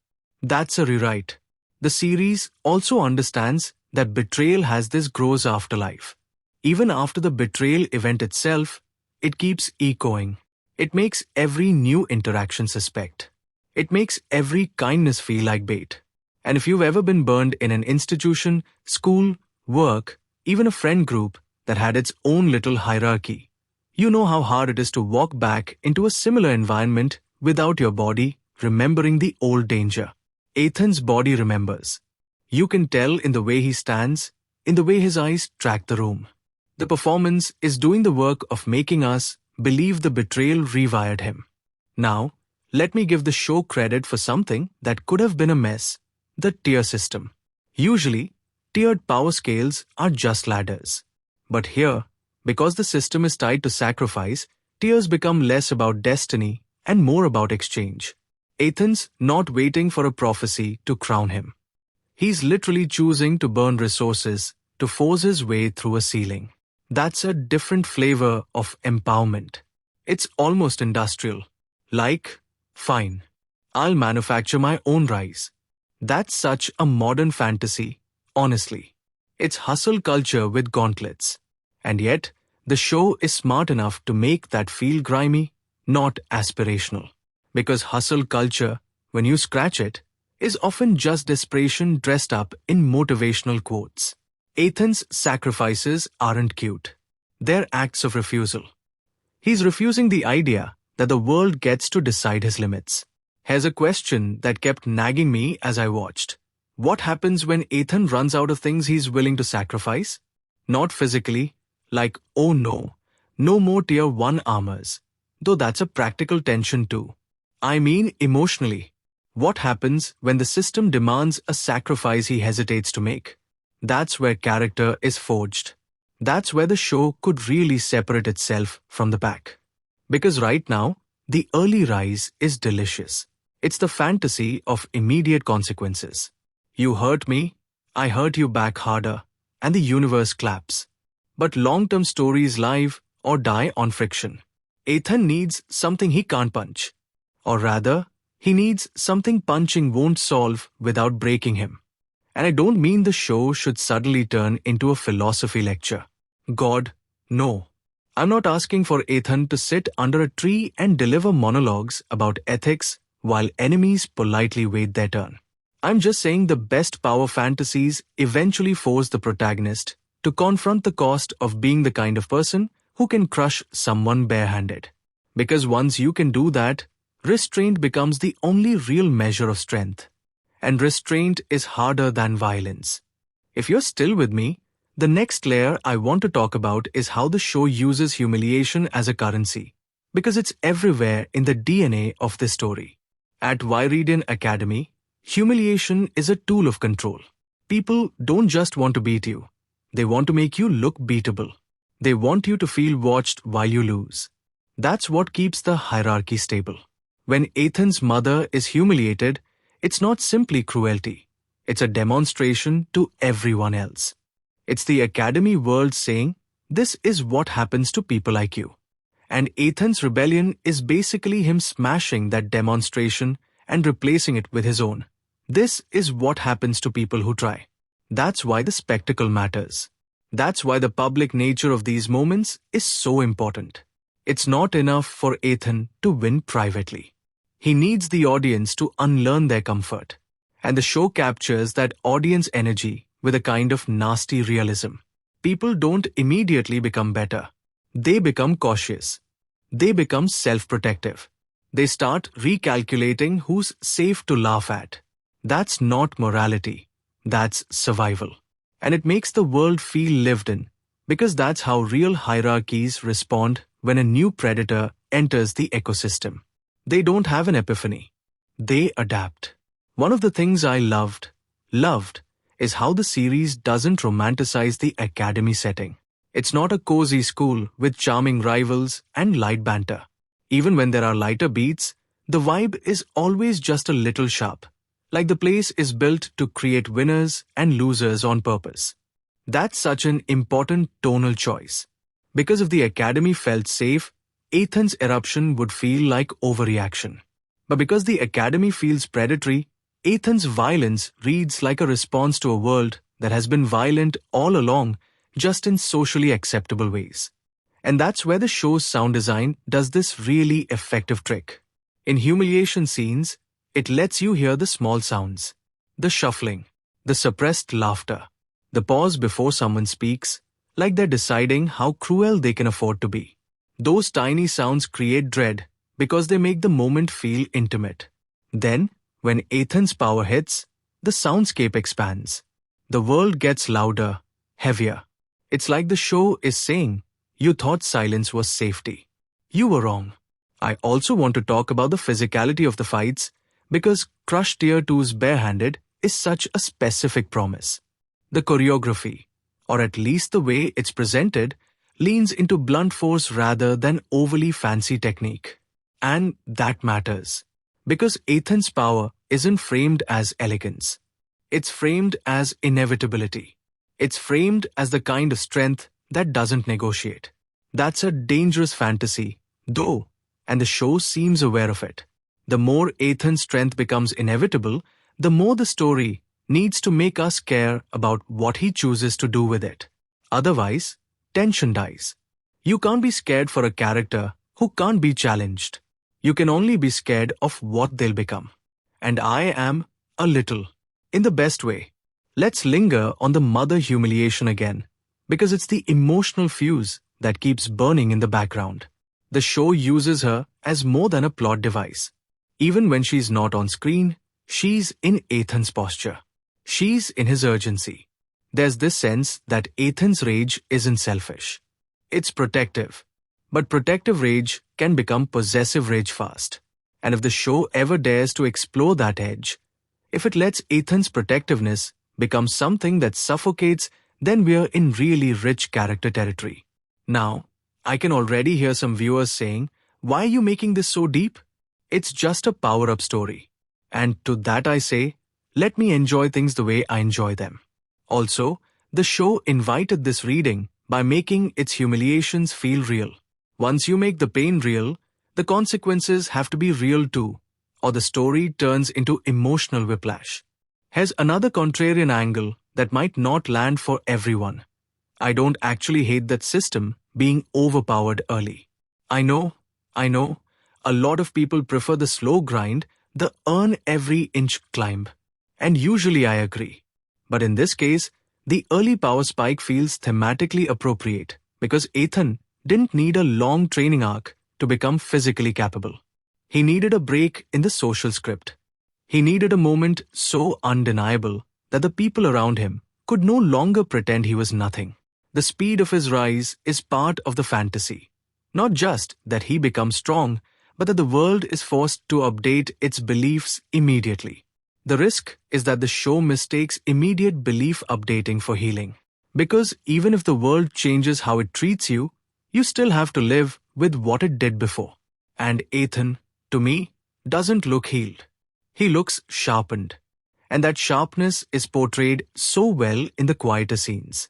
That's a rewrite. The series also understands that betrayal has this gross afterlife. Even after the betrayal event itself, it keeps echoing. It makes every new interaction suspect. It makes every kindness feel like bait. And if you've ever been burned in an institution, school, work, even a friend group that had its own little hierarchy, you know how hard it is to walk back into a similar environment without your body remembering the old danger. Ethan's body remembers. You can tell in the way he stands, in the way his eyes track the room. The performance is doing the work of making us believe the betrayal rewired him. Now, let me give the show credit for something that could have been a mess: the tier system. Usually, tiered power scales are just ladders. But here, because the system is tied to sacrifice, tiers become less about destiny and more about exchange. Ethan's not waiting for a prophecy to crown him. He's literally choosing to burn resources to force his way through a ceiling. That's a different flavor of empowerment. It's almost industrial. Like, fine, I'll manufacture my own rice. That's such a modern fantasy, honestly. It's hustle culture with gauntlets. And yet, the show is smart enough to make that feel grimy, not aspirational. Because hustle culture, when you scratch it, is often just desperation dressed up in motivational quotes. Ethan's sacrifices aren't cute. They're acts of refusal. He's refusing the idea that the world gets to decide his limits. Here's a question that kept nagging me as I watched. What happens when Ethan runs out of things he's willing to sacrifice? Not physically, like, oh no, no more tier 1 armors. Though that's a practical tension too. I mean emotionally. What happens when the system demands a sacrifice he hesitates to make? That's where character is forged. That's where the show could really separate itself from the pack. Because right now, the early rise is delicious. It's the fantasy of immediate consequences. You hurt me, I hurt you back harder, and the universe claps. But long-term stories live or die on friction. Ethan needs something he can't punch. Or rather, he needs something punching won't solve without breaking him. And I don't mean the show should suddenly turn into a philosophy lecture. God, no. I'm not asking for Ethan to sit under a tree and deliver monologues about ethics while enemies politely wait their turn. I'm just saying the best power fantasies eventually force the protagonist to confront the cost of being the kind of person who can crush someone barehanded. Because once you can do that, restraint becomes the only real measure of strength. And restraint is harder than violence. If you're still with me, the next layer I want to talk about is how the show uses humiliation as a currency. Because it's everywhere in the DNA of this story. At Viridian Academy, humiliation is a tool of control. People don't just want to beat you. They want to make you look beatable. They want you to feel watched while you lose. That's what keeps the hierarchy stable. When Ethan's mother is humiliated, it's not simply cruelty. It's a demonstration to everyone else. It's the Academy world saying, this is what happens to people like you. And Ethan's rebellion is basically him smashing that demonstration and replacing it with his own. This is what happens to people who try. That's why the spectacle matters. That's why the public nature of these moments is so important. It's not enough for Ethan to win privately. He needs the audience to unlearn their comfort. And the show captures that audience energy with a kind of nasty realism. People don't immediately become better. They become cautious. They become self-protective. They start recalculating who's safe to laugh at. That's not morality. That's survival. And it makes the world feel lived in, because that's how real hierarchies respond when a new predator enters the ecosystem. They don't have an epiphany. They adapt. One of the things I loved, is how the series doesn't romanticize the academy setting. It's not a cozy school with charming rivals and light banter. Even when there are lighter beats, the vibe is always just a little sharp, like the place is built to create winners and losers on purpose. That's such an important tonal choice. Because if the academy felt safe, Ethan's eruption would feel like overreaction. But because the academy feels predatory, Ethan's violence reads like a response to a world that has been violent all along, just in socially acceptable ways. And that's where the show's sound design does this really effective trick. In humiliation scenes, it lets you hear the small sounds, the shuffling, the suppressed laughter, the pause before someone speaks, like they're deciding how cruel they can afford to be. Those tiny sounds create dread because they make the moment feel intimate. Then, when Ethan's power hits, the soundscape expands. The world gets louder, heavier. It's like the show is saying, you thought silence was safety. You were wrong. I also want to talk about the physicality of the fights, because Crush Tier 2's barehanded is such a specific promise. The choreography, or at least the way it's presented, leans into blunt force rather than overly fancy technique. And that matters. Because Ethan's power isn't framed as elegance. It's framed as inevitability. It's framed as the kind of strength that doesn't negotiate. That's a dangerous fantasy, though, and the show seems aware of it. The more Ethan's strength becomes inevitable, the more the story needs to make us care about what he chooses to do with it. Otherwise, tension dies. You can't be scared for a character who can't be challenged. You can only be scared of what they'll become. And I am a little, in the best way. Let's linger on the mother humiliation again, because it's the emotional fuse that keeps burning in the background. The show uses her as more than a plot device. Even when she's not on screen, she's in Ethan's posture. She's in his urgency. There's this sense that Ethan's rage isn't selfish. It's protective. But protective rage can become possessive rage fast. And if the show ever dares to explore that edge, if it lets Ethan's protectiveness become something that suffocates, then we're in really rich character territory. Now, I can already hear some viewers saying, "Why are you making this so deep?" It's just a power-up story. And to that I say, let me enjoy things the way I enjoy them. Also, the show invited this reading by making its humiliations feel real. Once you make the pain real, the consequences have to be real too, or the story turns into emotional whiplash. Here's another contrarian angle that might not land for everyone. I don't actually hate that system being overpowered early. I know, a lot of people prefer the slow grind, the earn every inch climb. And usually I agree. But in this case, the early power spike feels thematically appropriate because Ethan didn't need a long training arc to become physically capable. He needed a break in the social script. He needed a moment so undeniable that the people around him could no longer pretend he was nothing. The speed of his rise is part of the fantasy. Not just that he becomes strong, but that the world is forced to update its beliefs immediately. The risk is that the show mistakes immediate belief updating for healing. Because even if the world changes how it treats you, you still have to live with what it did before. And Ethan, to me, doesn't look healed. He looks sharpened. And that sharpness is portrayed so well in the quieter scenes.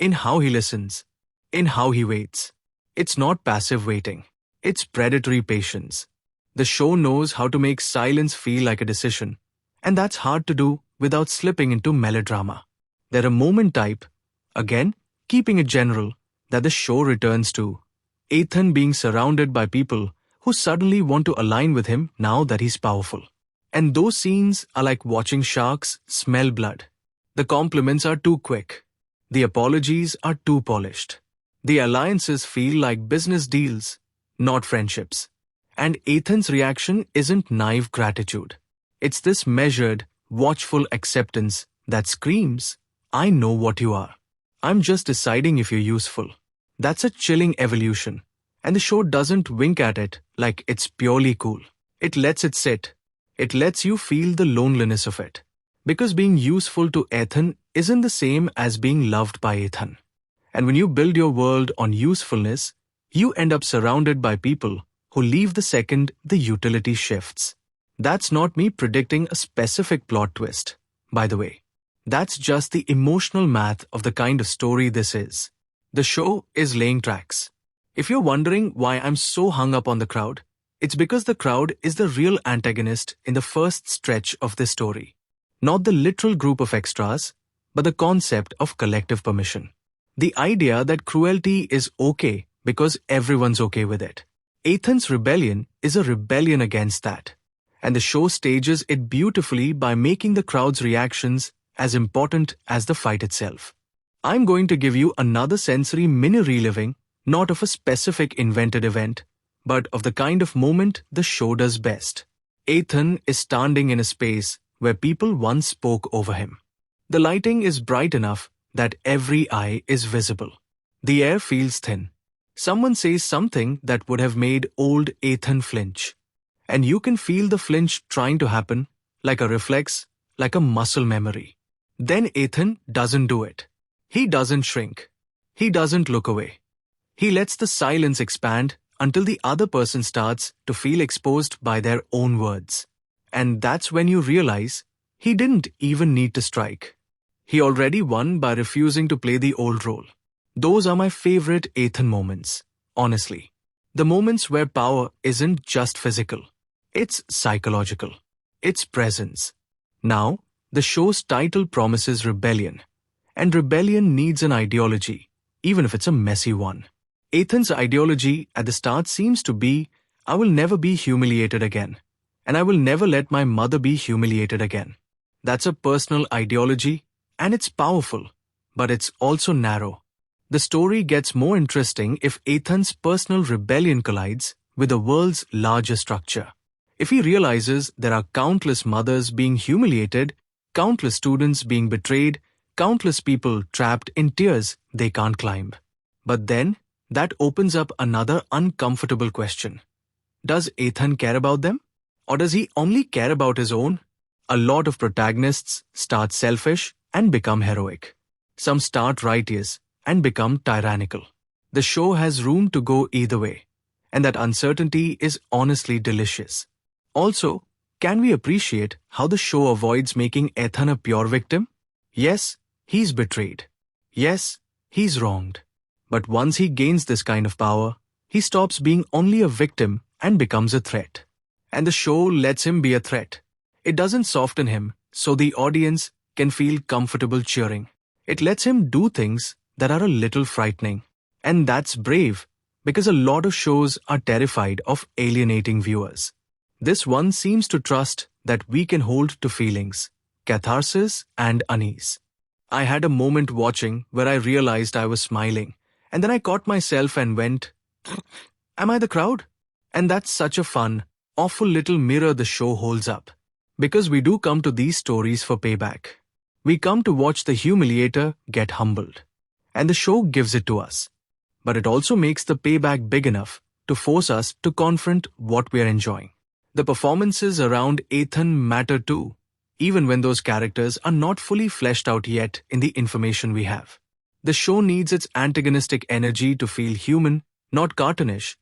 In how he listens. In how he waits. It's not passive waiting. It's predatory patience. The show knows how to make silence feel like a decision. And that's hard to do without slipping into melodrama. There are moment type, again, keeping it general, that the show returns to. Ethan being surrounded by people who suddenly want to align with him now that he's powerful. And those scenes are like watching sharks smell blood. The compliments are too quick. The apologies are too polished. The alliances feel like business deals, not friendships. And Ethan's reaction isn't naive gratitude. It's this measured, watchful acceptance that screams, "I know what you are. I'm just deciding if you're useful." That's a chilling evolution. And the show doesn't wink at it like it's purely cool. It lets it sit. It lets you feel the loneliness of it. Because being useful to Ethan isn't the same as being loved by Ethan. And when you build your world on usefulness, you end up surrounded by people who leave the second the utility shifts. That's not me predicting a specific plot twist, by the way. That's just the emotional math of the kind of story this is. The show is laying tracks. If you're wondering why I'm so hung up on the crowd, it's because the crowd is the real antagonist in the first stretch of this story. Not the literal group of extras, but the concept of collective permission. The idea that cruelty is okay because everyone's okay with it. Ethan's rebellion is a rebellion against that. And the show stages it beautifully by making the crowd's reactions as important as the fight itself. I'm going to give you another sensory mini reliving, not of a specific invented event, but of the kind of moment the show does best. Ethan is standing in a space where people once spoke over him. The lighting is bright enough that every eye is visible. The air feels thin. Someone says something that would have made old Ethan flinch. And you can feel the flinch trying to happen, like a reflex, like a muscle memory. Then Ethan doesn't do it. He doesn't shrink. He doesn't look away. He lets the silence expand until the other person starts to feel exposed by their own words. And that's when you realize he didn't even need to strike. He already won by refusing to play the old role. Those are my favorite Ethan moments, honestly. The moments where power isn't just physical. It's psychological. It's presence. Now, the show's title promises rebellion. And rebellion needs an ideology, even if it's a messy one. Ethan's ideology at the start seems to be, I will never be humiliated again. And I will never let my mother be humiliated again. That's a personal ideology, and it's powerful, but it's also narrow. The story gets more interesting if Ethan's personal rebellion collides with the world's larger structure. If he realizes there are countless mothers being humiliated, countless students being betrayed, countless people trapped in tiers they can't climb. But then, that opens up another uncomfortable question. Does Ethan care about them? Or does he only care about his own? A lot of protagonists start selfish and become heroic. Some start righteous and become tyrannical. The show has room to go either way, and that uncertainty is honestly delicious. Also, can we appreciate how the show avoids making Ethan a pure victim? Yes, he's betrayed. Yes, he's wronged. But once he gains this kind of power, he stops being only a victim and becomes a threat. And the show lets him be a threat. It doesn't soften him, so the audience can feel comfortable cheering. It lets him do things that are a little frightening. And that's brave, because a lot of shows are terrified of alienating viewers. This one seems to trust that we can hold to feelings, catharsis and unease. I had a moment watching where I realized I was smiling, and then I caught myself and went, am I the crowd? And that's such a fun, awful little mirror the show holds up. Because we do come to these stories for payback. We come to watch the humiliator get humbled. And the show gives it to us. But it also makes the payback big enough to force us to confront what we are enjoying. The performances around Ethan matter too, even when those characters are not fully fleshed out yet in the information we have. The show needs its antagonistic energy to feel human, not cartoonish,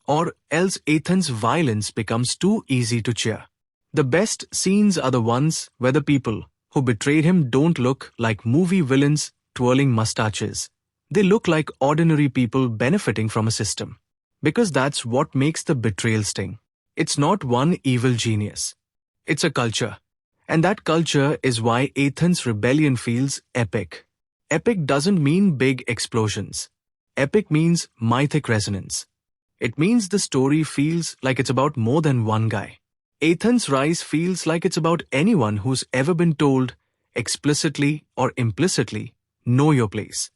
or else Ethan's violence becomes too easy to cheer. The best scenes are the ones where the people who betrayed him don't look like movie villains twirling mustaches. They look like ordinary people benefiting from a system. Because that's what makes the betrayal sting. It's not one evil genius. It's a culture. And that culture is why Ethan's rebellion feels epic. Epic doesn't mean big explosions. Epic means mythic resonance. It means the story feels like it's about more than one guy. Ethan's rise feels like it's about anyone who's ever been told, explicitly or implicitly, know your place.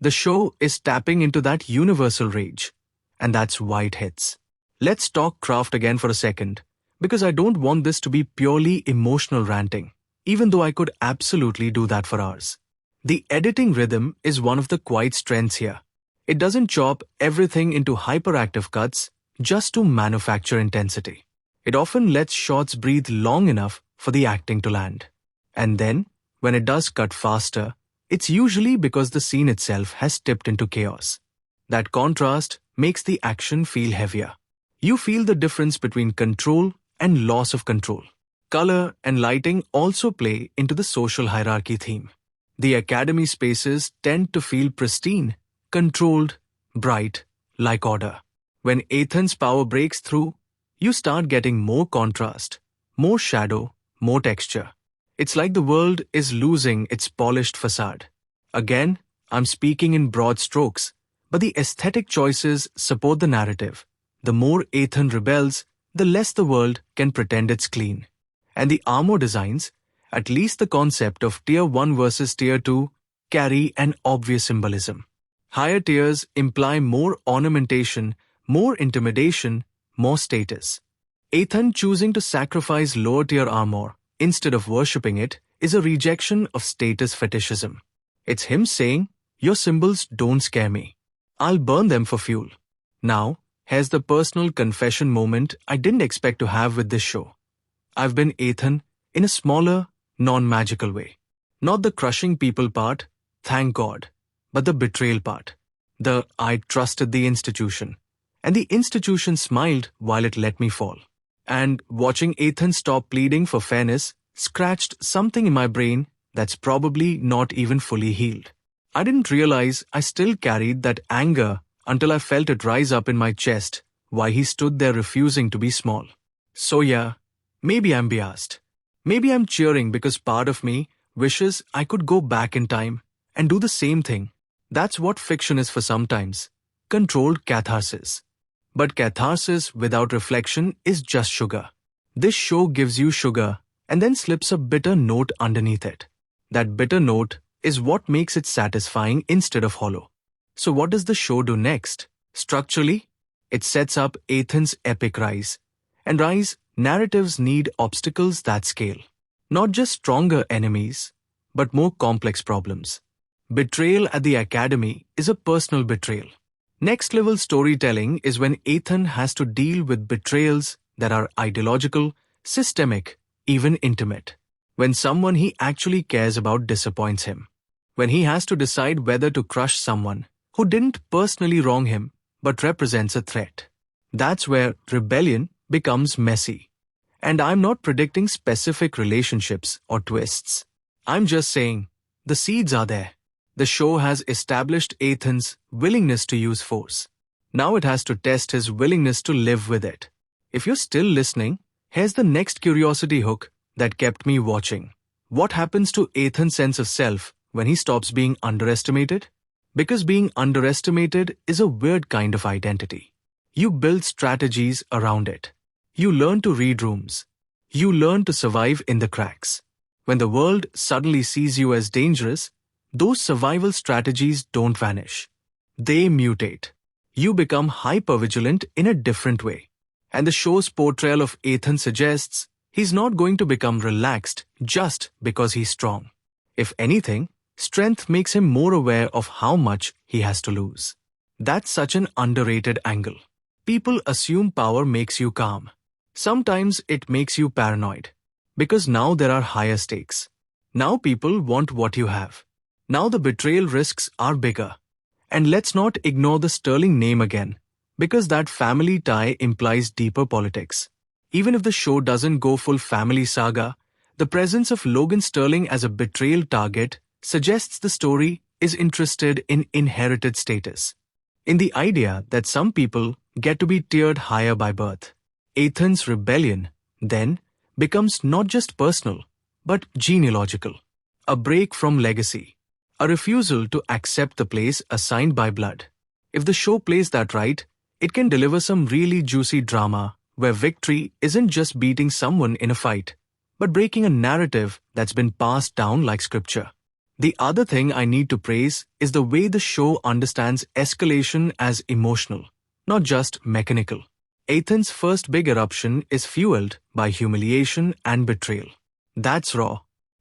The show is tapping into that universal rage, and that's why it hits. Let's talk craft again for a second, because I don't want this to be purely emotional ranting, even though I could absolutely do that for hours. The editing rhythm is one of the quiet strengths here. It doesn't chop everything into hyperactive cuts just to manufacture intensity. It often lets shots breathe long enough for the acting to land. And then, when it does cut faster, it's usually because the scene itself has tipped into chaos. That contrast makes the action feel heavier. You feel the difference between control and loss of control. Color and lighting also play into the social hierarchy theme. The academy spaces tend to feel pristine, controlled, bright, like order. When Ethan's power breaks through, you start getting more contrast, more shadow, more texture. It's like the world is losing its polished facade. Again, I'm speaking in broad strokes, but the aesthetic choices support the narrative. The more Ethan rebels, the less the world can pretend it's clean. And the armor designs, at least the concept of Tier 1 versus Tier 2, carry an obvious symbolism. Higher tiers imply more ornamentation, more intimidation, more status. Ethan choosing to sacrifice lower-tier armor instead of worshipping it is a rejection of status fetishism. It's him saying, your symbols don't scare me. I'll burn them for fuel. Now, here's the personal confession moment I didn't expect to have with this show. I've been Ethan in a smaller, non-magical way. Not the crushing people part, thank God, but the betrayal part. The I trusted the institution. And the institution smiled while it let me fall. And watching Ethan stop pleading for fairness scratched something in my brain that's probably not even fully healed. I didn't realize I still carried that anger until I felt it rise up in my chest while he stood there refusing to be small. So yeah, maybe I'm biased. Maybe I'm cheering because part of me wishes I could go back in time and do the same thing. That's what fiction is for sometimes. Controlled catharsis. But catharsis without reflection is just sugar. This show gives you sugar and then slips a bitter note underneath it. That bitter note is what makes it satisfying instead of hollow. So what does the show do next? Structurally, it sets up Ethan's epic rise. And rise narratives need obstacles that scale. Not just stronger enemies, but more complex problems. Betrayal at the academy is a personal betrayal. Next level storytelling is when Ethan has to deal with betrayals that are ideological, systemic, even intimate. When someone he actually cares about disappoints him. When he has to decide whether to crush someone who didn't personally wrong him but represents a threat. That's where rebellion becomes messy. And I'm not predicting specific relationships or twists. I'm just saying, the seeds are there. The show has established Ethan's willingness to use force. Now it has to test his willingness to live with it. If you're still listening, here's the next curiosity hook that kept me watching. What happens to Ethan's sense of self when he stops being underestimated? Because being underestimated is a weird kind of identity. You build strategies around it. You learn to read rooms. You learn to survive in the cracks. When the world suddenly sees you as dangerous, those survival strategies don't vanish. They mutate. You become hypervigilant in a different way. And the show's portrayal of Ethan suggests he's not going to become relaxed just because he's strong. If anything, strength makes him more aware of how much he has to lose. That's such an underrated angle. People assume power makes you calm. Sometimes it makes you paranoid. Because now there are higher stakes. Now people want what you have. Now the betrayal risks are bigger. And let's not ignore the Sterling name again, because that family tie implies deeper politics. Even if the show doesn't go full family saga, the presence of Logan Sterling as a betrayal target suggests the story is interested in inherited status. In the idea that some people get to be tiered higher by birth. Ethan's rebellion, then, becomes not just personal, but genealogical. A break from legacy. A refusal to accept the place assigned by blood. If the show plays that right, it can deliver some really juicy drama where victory isn't just beating someone in a fight, but breaking a narrative that's been passed down like scripture. The other thing I need to praise is the way the show understands escalation as emotional, not just mechanical. Ethan's first big eruption is fueled by humiliation and betrayal. That's raw,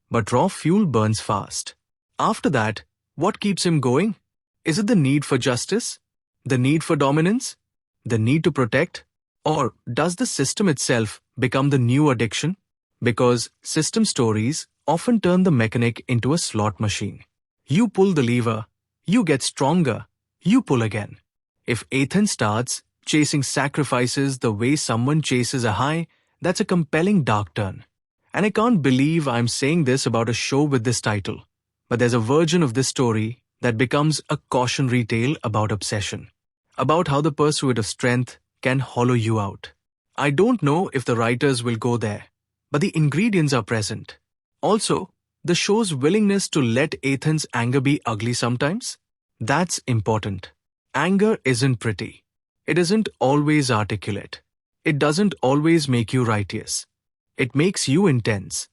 but raw fuel burns fast. After that, what keeps him going? Is it the need for justice? The need for dominance? The need to protect? Or does the system itself become the new addiction? Because system stories often turn the mechanic into a slot machine. You pull the lever, you get stronger, you pull again. If Ethan starts chasing sacrifices the way someone chases a high, that's a compelling dark turn. And I can't believe I'm saying this about a show with this title. But there's a version of this story that becomes a cautionary tale about obsession. About how the pursuit of strength can hollow you out. I don't know if the writers will go there, but the ingredients are present. Also, the show's willingness to let Ethan's anger be ugly sometimes. That's important. Anger isn't pretty. It isn't always articulate. It doesn't always make you righteous. It makes you intense.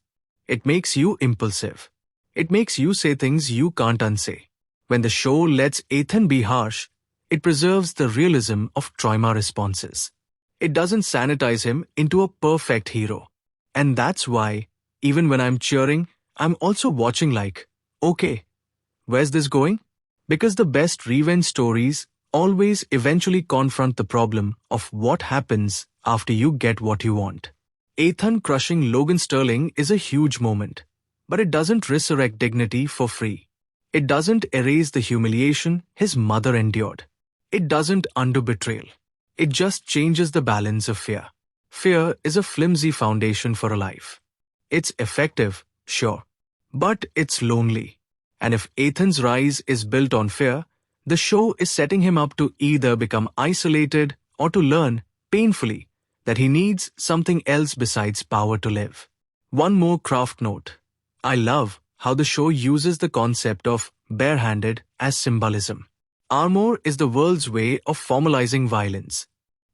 It makes you impulsive. It makes you say things you can't unsay. When the show lets Ethan be harsh, it preserves the realism of trauma responses. It doesn't sanitize him into a perfect hero. And that's why, even when I'm cheering, I'm also watching like, okay, where's this going? Because the best revenge stories always eventually confront the problem of what happens after you get what you want. Ethan crushing Logan Sterling is a huge moment. But it doesn't resurrect dignity for free. It doesn't erase the humiliation his mother endured. It doesn't undo betrayal. It just changes the balance of fear. Fear is a flimsy foundation for a life. It's effective, sure, but it's lonely. And if Ethan's rise is built on fear, the show is setting him up to either become isolated or to learn, painfully, that he needs something else besides power to live. One more craft note. I love how the show uses the concept of barehanded as symbolism. Armor is the world's way of formalizing violence.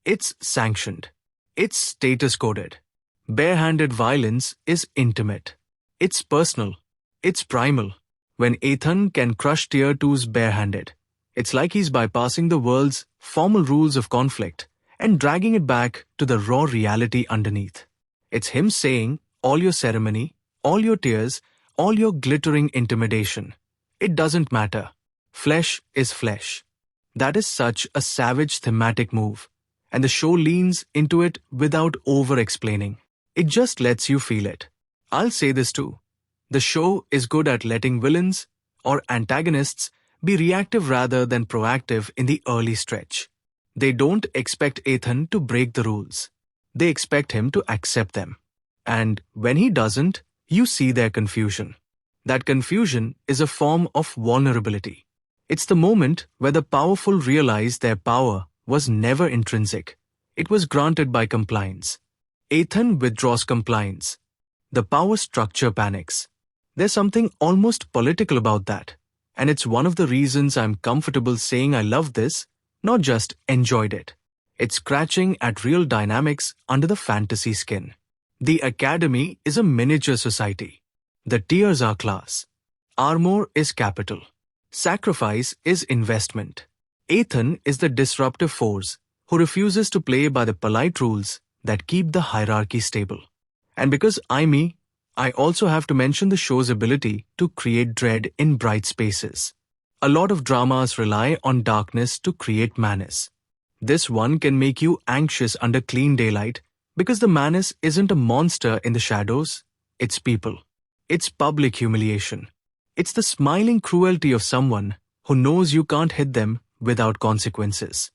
It's sanctioned. It's status-coded. Barehanded violence is intimate. It's personal. It's primal. When Ethan can crush Tier 2s barehanded, It's like he's bypassing the world's formal rules of conflict and dragging it back to the raw reality underneath. It's him saying, all your ceremony, all your tears, all your glittering intimidation. It doesn't matter. Flesh is flesh. That is such a savage thematic move, and the show leans into it without over-explaining. It just lets you feel it. I'll say this too. The show is good at letting villains or antagonists be reactive rather than proactive in the early stretch. They don't expect Ethan to break the rules. They expect him to accept them. And when he doesn't, you see their confusion. That confusion is a form of vulnerability. It's the moment where the powerful realize their power was never intrinsic. It was granted by compliance. Ethan withdraws compliance. The power structure panics. There's something almost political about that. And it's one of the reasons I'm comfortable saying I love this, not just enjoyed it. It's scratching at real dynamics under the fantasy skin. The Academy is a miniature society. The tiers are class. Armor is capital. Sacrifice is investment. Ethan is the disruptive force who refuses to play by the polite rules that keep the hierarchy stable. And because I'm me, I also have to mention the show's ability to create dread in bright spaces. A lot of dramas rely on darkness to create menace. This one can make you anxious under clean daylight because the menace isn't a monster in the shadows, it's people. It's public humiliation. It's the smiling cruelty of someone who knows you can't hit them without consequences.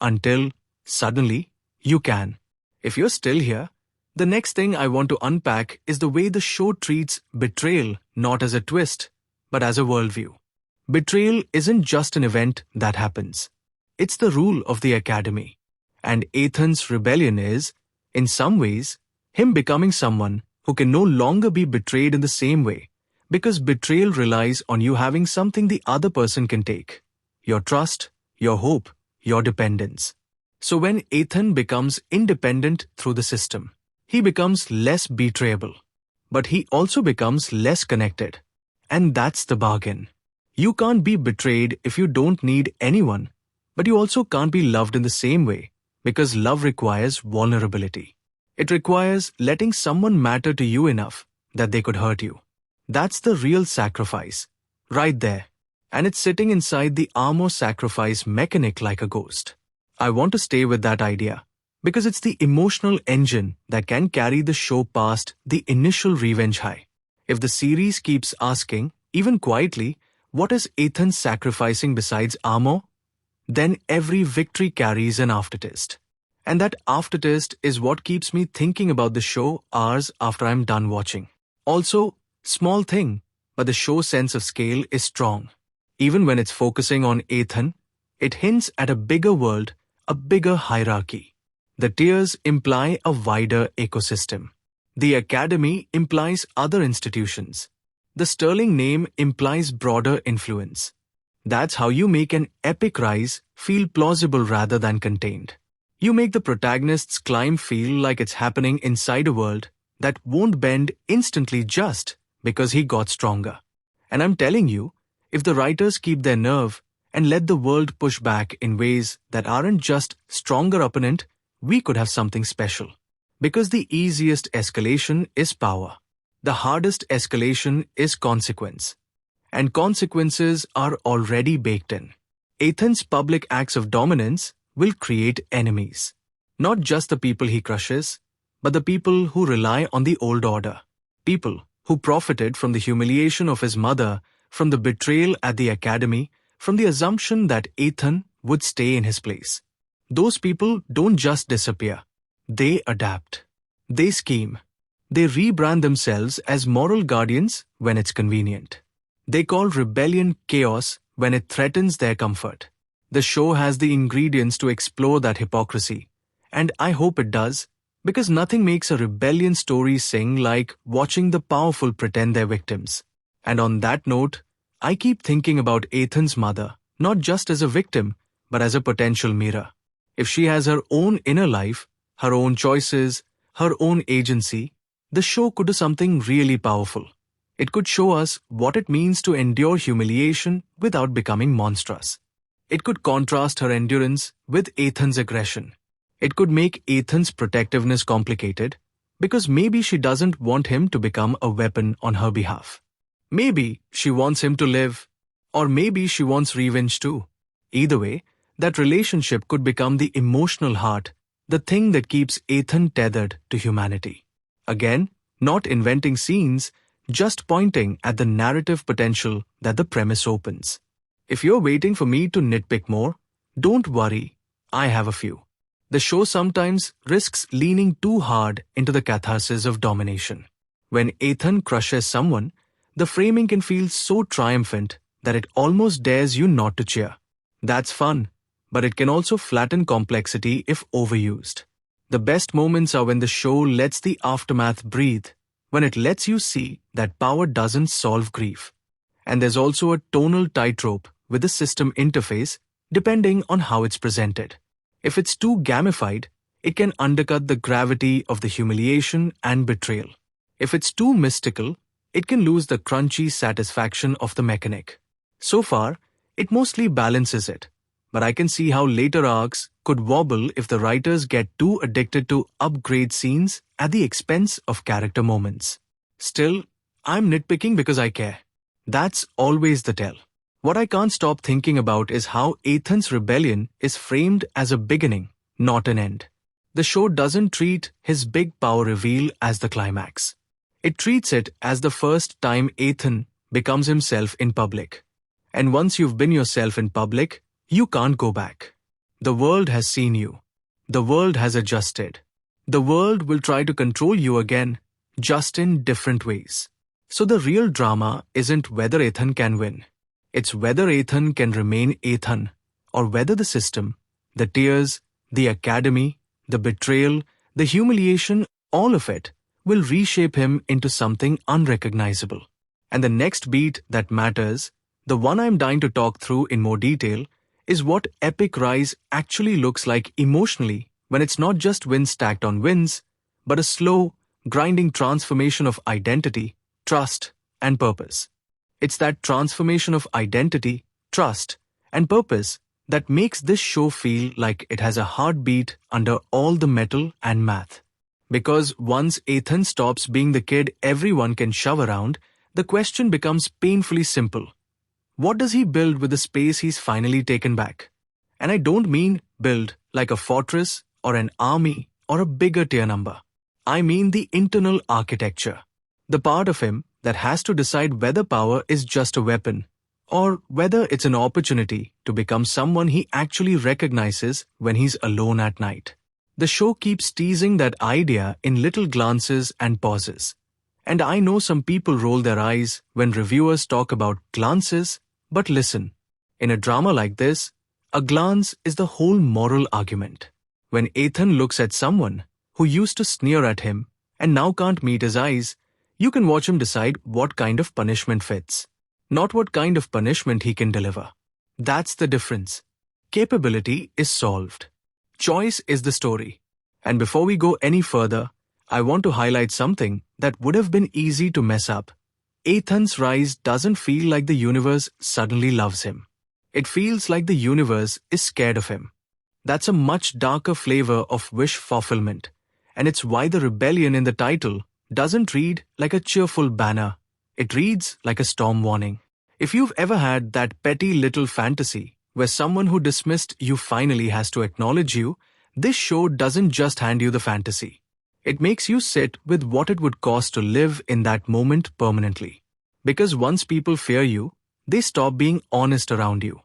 Until, suddenly, you can. If you're still here, the next thing I want to unpack is the way the show treats betrayal not as a twist, but as a worldview. Betrayal isn't just an event that happens. It's the rule of the Academy. And Ethan's rebellion is, in some ways, him becoming someone who can no longer be betrayed in the same way, because betrayal relies on you having something the other person can take. Your trust, your hope, your dependence. So when Ethan becomes independent through the system, he becomes less betrayable. But he also becomes less connected. And that's the bargain. You can't be betrayed if you don't need anyone, but you also can't be loved in the same way, because love requires vulnerability. It requires letting someone matter to you enough that they could hurt you. That's the real sacrifice, right there. And it's sitting inside the armor sacrifice mechanic like a ghost. I want to stay with that idea, because it's the emotional engine that can carry the show past the initial revenge high. If the series keeps asking, even quietly, what is Ethan sacrificing besides armor? Then every victory carries an aftertaste. And that aftertaste is what keeps me thinking about the show hours after I'm done watching. Also, small thing, but the show's sense of scale is strong. Even when it's focusing on Ethan, it hints at a bigger world, a bigger hierarchy. The tiers imply a wider ecosystem. The Academy implies other institutions. The sterling name implies broader influence. That's how you make an epic rise feel plausible rather than contained. You make the protagonist's climb feel like it's happening inside a world that won't bend instantly just because he got stronger. And I'm telling you, if the writers keep their nerve and let the world push back in ways that aren't just stronger opponent, we could have something special. Because the easiest escalation is power. The hardest escalation is consequence. And consequences are already baked in. Ethan's public acts of dominance will create enemies. Not just the people he crushes, but the people who rely on the old order. People who profited from the humiliation of his mother, from the betrayal at the Academy, from the assumption that Ethan would stay in his place. Those people don't just disappear. They adapt. They scheme. They rebrand themselves as moral guardians when it's convenient. They call rebellion chaos when it threatens their comfort. The show has the ingredients to explore that hypocrisy, and I hope it does, because nothing makes a rebellion story sing like watching the powerful pretend they're victims. And on that note, I keep thinking about Ethan's mother, not just as a victim, but as a potential mirror. If she has her own inner life, her own choices, her own agency, the show could do something really powerful. It could show us what it means to endure humiliation without becoming monstrous. It could contrast her endurance with Ethan's aggression. It could make Ethan's protectiveness complicated, because maybe she doesn't want him to become a weapon on her behalf. Maybe she wants him to live, or maybe she wants revenge too. Either way, that relationship could become the emotional heart, the thing that keeps Ethan tethered to humanity. Again, not inventing scenes, just pointing at the narrative potential that the premise opens. If you're waiting for me to nitpick more, don't worry, I have a few. The show sometimes risks leaning too hard into the catharsis of domination. When Ethan crushes someone, the framing can feel so triumphant that it almost dares you not to cheer. That's fun, but it can also flatten complexity if overused. The best moments are when the show lets the aftermath breathe, when it lets you see that power doesn't solve grief. And there's also a tonal tightrope with the system interface depending on how it's presented. If it's too gamified, it can undercut the gravity of the humiliation and betrayal. If it's too mystical, it can lose the crunchy satisfaction of the mechanic. So far, it mostly balances it, but I can see how later arcs could wobble if the writers get too addicted to upgrade scenes at the expense of character moments. Still, I'm nitpicking because I care. That's always the tell. What I can't stop thinking about is how Ethan's rebellion is framed as a beginning, not an end. The show doesn't treat his big power reveal as the climax. It treats it as the first time Ethan becomes himself in public. And once you've been yourself in public, you can't go back. The world has seen you. The world has adjusted. The world will try to control you again, just in different ways. So the real drama isn't whether Ethan can win. It's whether Ethan can remain Ethan, or whether the system, the tears, the academy, the betrayal, the humiliation, all of it, will reshape him into something unrecognizable. And the next beat that matters, the one I'm dying to talk through in more detail, is what epic rise actually looks like emotionally when it's not just wins stacked on wins, but a slow, grinding transformation of identity, trust, and purpose. It's that transformation of identity, trust, and purpose that makes this show feel like it has a heartbeat under all the metal and math. Because once Ethan stops being the kid everyone can shove around, the question becomes painfully simple. What does he build with the space he's finally taken back? And I don't mean build like a fortress or an army or a bigger tier number. I mean the internal architecture. The part of him that has to decide whether power is just a weapon, or whether it's an opportunity to become someone he actually recognizes when he's alone at night. The show keeps teasing that idea in little glances and pauses. And I know some people roll their eyes when reviewers talk about glances, but listen, in a drama like this, a glance is the whole moral argument. When Ethan looks at someone who used to sneer at him and now can't meet his eyes, you can watch him decide what kind of punishment fits, not what kind of punishment he can deliver. That's the difference. Capability is solved. Choice is the story. And before we go any further, I want to highlight something that would have been easy to mess up. Ethan's rise doesn't feel like the universe suddenly loves him. It feels like the universe is scared of him. That's a much darker flavor of wish fulfillment, and it's why the rebellion in the title doesn't read like a cheerful banner. It reads like a storm warning. If you've ever had that petty little fantasy where someone who dismissed you finally has to acknowledge you, this show doesn't just hand you the fantasy. It makes you sit with what it would cost to live in that moment permanently. Because once people fear you, they stop being honest around you.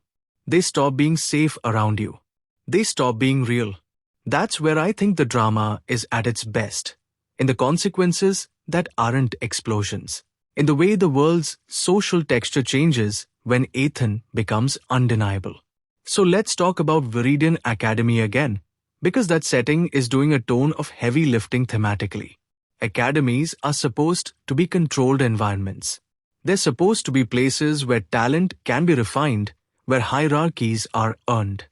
They stop being safe around you. They stop being real. That's where I think the drama is at its best. In the consequences that aren't explosions. In the way the world's social texture changes when Ethan becomes undeniable. So let's talk about Viridian Academy again, because that setting is doing a tone of heavy lifting thematically. Academies are supposed to be controlled environments. They're supposed to be places where talent can be refined, where hierarchies are earned.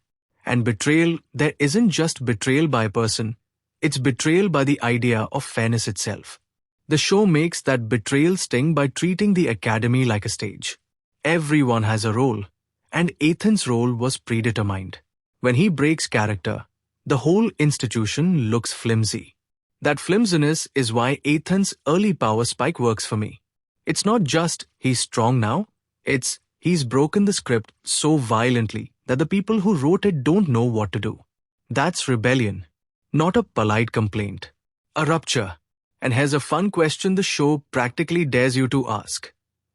And betrayal, there isn't just betrayal by a person, it's betrayal by the idea of fairness itself. The show makes that betrayal sting by treating the academy like a stage. Everyone has a role, And Ethan's role was predetermined. When he breaks character, the whole institution looks flimsy. That flimsiness is why Ethan's early power spike works for me. It's not just he's strong now, it's he's broken the script so violently that the people who wrote it don't know what to do. That's rebellion, not a polite complaint. A rupture. And here's a fun question the show practically dares you to ask.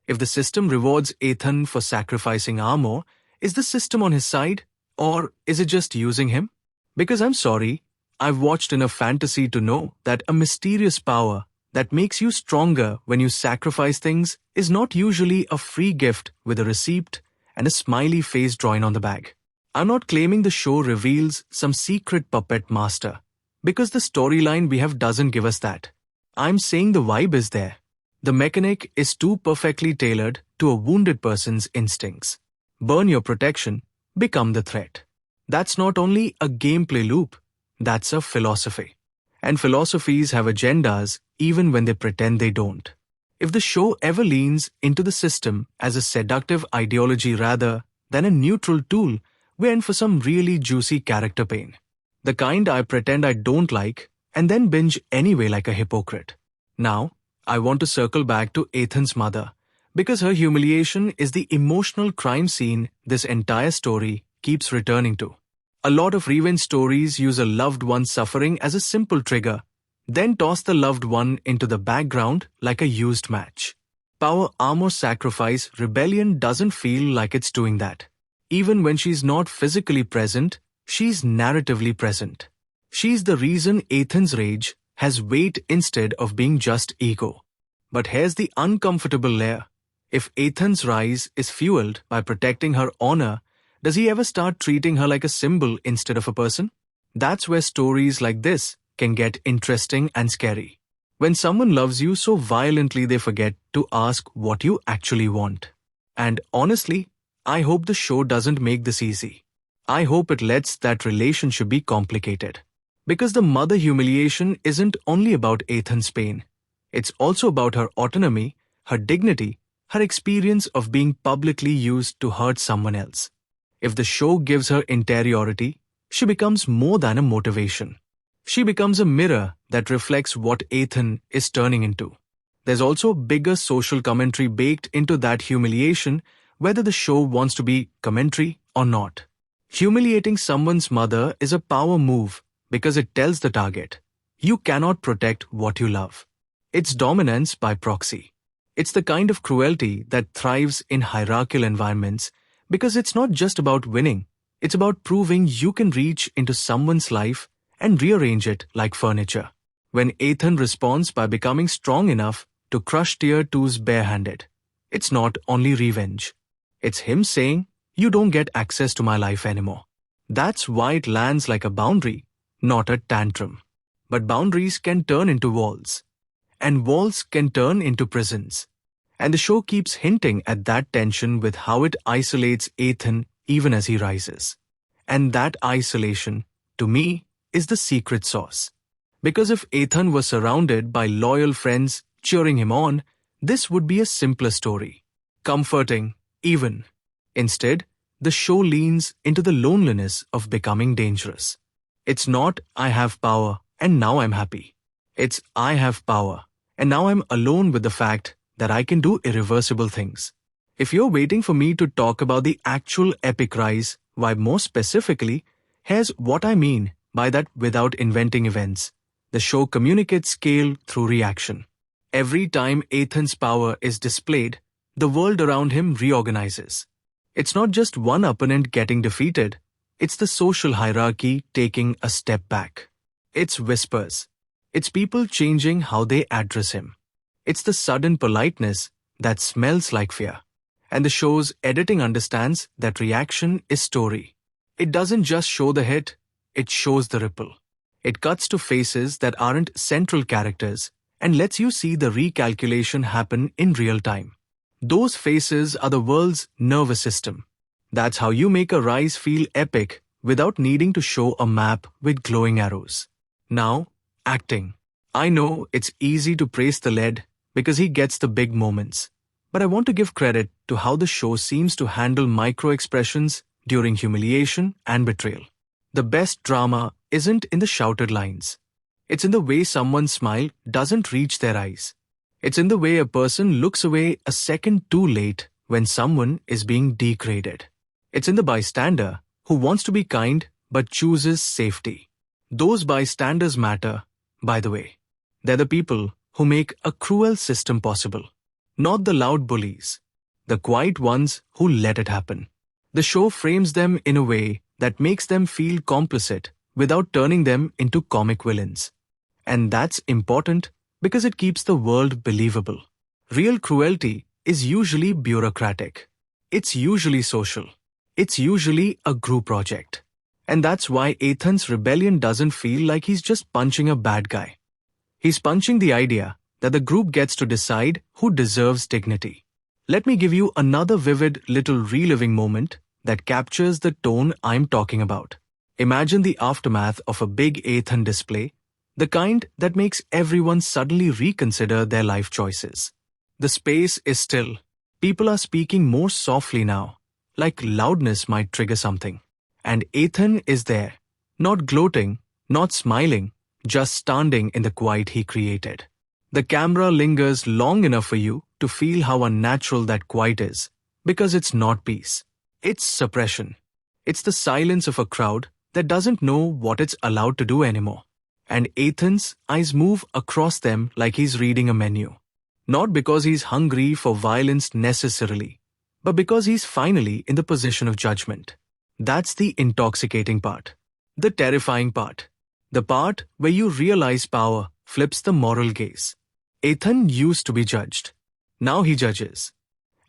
If the system rewards Ethan for sacrificing armor, is the system on his side? Or is it just using him? Because I'm sorry, I've watched enough fantasy to know that a mysterious power that makes you stronger when you sacrifice things is not usually a free gift with a receipt and a smiley face drawn on the bag. I'm not claiming the show reveals some secret puppet master, because the storyline we have doesn't give us that. I'm saying the vibe is there. The mechanic is too perfectly tailored to a wounded person's instincts. Burn your protection, become the threat. That's not only a gameplay loop, that's a philosophy. And philosophies have agendas even when they pretend they don't. If the show ever leans into the system as a seductive ideology rather than a neutral tool, we're in for some really juicy character pain. The kind I pretend I don't like and then binge anyway like a hypocrite. Now, I want to circle back to Ethan's mother, because her humiliation is the emotional crime scene this entire story keeps returning to. A lot of revenge stories use a loved one's suffering as a simple trigger, then toss the loved one into the background like a used match. Power, armor, sacrifice, rebellion doesn't feel like it's doing that. Even when she's not physically present, she's narratively present. She's the reason Ethan's rage has weight instead of being just ego. But here's the uncomfortable layer. If Ethan's rise is fueled by protecting her honor, does he ever start treating her like a symbol instead of a person? That's where stories like this can get interesting and scary. When someone loves you so violently they forget to ask what you actually want. And honestly, I hope the show doesn't make this easy. I hope it lets that relationship be complicated. Because the mother humiliation isn't only about Ethan's pain. It's also about her autonomy, her dignity, her experience of being publicly used to hurt someone else. If the show gives her interiority, she becomes more than a motivation. She becomes a mirror that reflects what Ethan is turning into. There's also bigger social commentary baked into that humiliation, whether the show wants to be commentary or not. Humiliating someone's mother is a power move because it tells the target, you cannot protect what you love. It's dominance by proxy. It's the kind of cruelty that thrives in hierarchical environments because it's not just about winning, it's about proving you can reach into someone's life and rearrange it like furniture. When Ethan responds by becoming strong enough to crush Tier 2's barehanded, it's not only revenge. It's him saying, you don't get access to my life anymore. That's why it lands like a boundary, not a tantrum. But boundaries can turn into walls. And walls can turn into prisons. And the show keeps hinting at that tension with how it isolates Ethan even as he rises. And that isolation, to me, is the secret sauce. Because if Ethan was surrounded by loyal friends cheering him on, this would be a simpler story. Comforting, even. Instead, the show leans into the loneliness of becoming dangerous. It's not, I have power and now I'm happy. It's, I have power and now I'm alone with the fact that I can do irreversible things. If you're waiting for me to talk about the actual epic rise, why more specifically, here's what I mean by that without inventing events. The show communicates scale through reaction. Every time Ethan's power is displayed, the world around him reorganizes. It's not just one opponent getting defeated, it's the social hierarchy taking a step back. It's whispers. It's people changing how they address him. It's the sudden politeness that smells like fear. And the show's editing understands that reaction is story. It doesn't just show the hit, it shows the ripple. It cuts to faces that aren't central characters and lets you see the recalculation happen in real time. Those faces are the world's nervous system. That's how you make a rise feel epic without needing to show a map with glowing arrows. Now, acting. I know it's easy to praise the lead because he gets the big moments. But I want to give credit to how the show seems to handle micro-expressions during humiliation and betrayal. The best drama isn't in the shouted lines. It's in the way someone's smile doesn't reach their eyes. It's in the way a person looks away a second too late when someone is being degraded. It's in the bystander who wants to be kind but chooses safety. Those bystanders matter, by the way. They're the people who make a cruel system possible. Not the loud bullies, the quiet ones who let it happen. The show frames them in a way that makes them feel complicit without turning them into comic villains. And that's important because it keeps the world believable. Real cruelty is usually bureaucratic. It's usually social. It's usually a group project. And that's why Ethan's rebellion doesn't feel like he's just punching a bad guy. He's punching the idea that the group gets to decide who deserves dignity. Let me give you another vivid little reliving moment that captures the tone I'm talking about. Imagine the aftermath of a big Ethan display, the kind that makes everyone suddenly reconsider their life choices. The space is still. People are speaking more softly now, like loudness might trigger something. And Ethan is there, not gloating, not smiling, just standing in the quiet he created. The camera lingers long enough for you to feel how unnatural that quiet is, because it's not peace. It's suppression. It's the silence of a crowd that doesn't know what it's allowed to do anymore. And Ethan's eyes move across them like he's reading a menu. Not because he's hungry for violence necessarily, but because he's finally in the position of judgment. That's the intoxicating part. The terrifying part. The part where you realize power flips the moral gaze. Ethan used to be judged. Now he judges.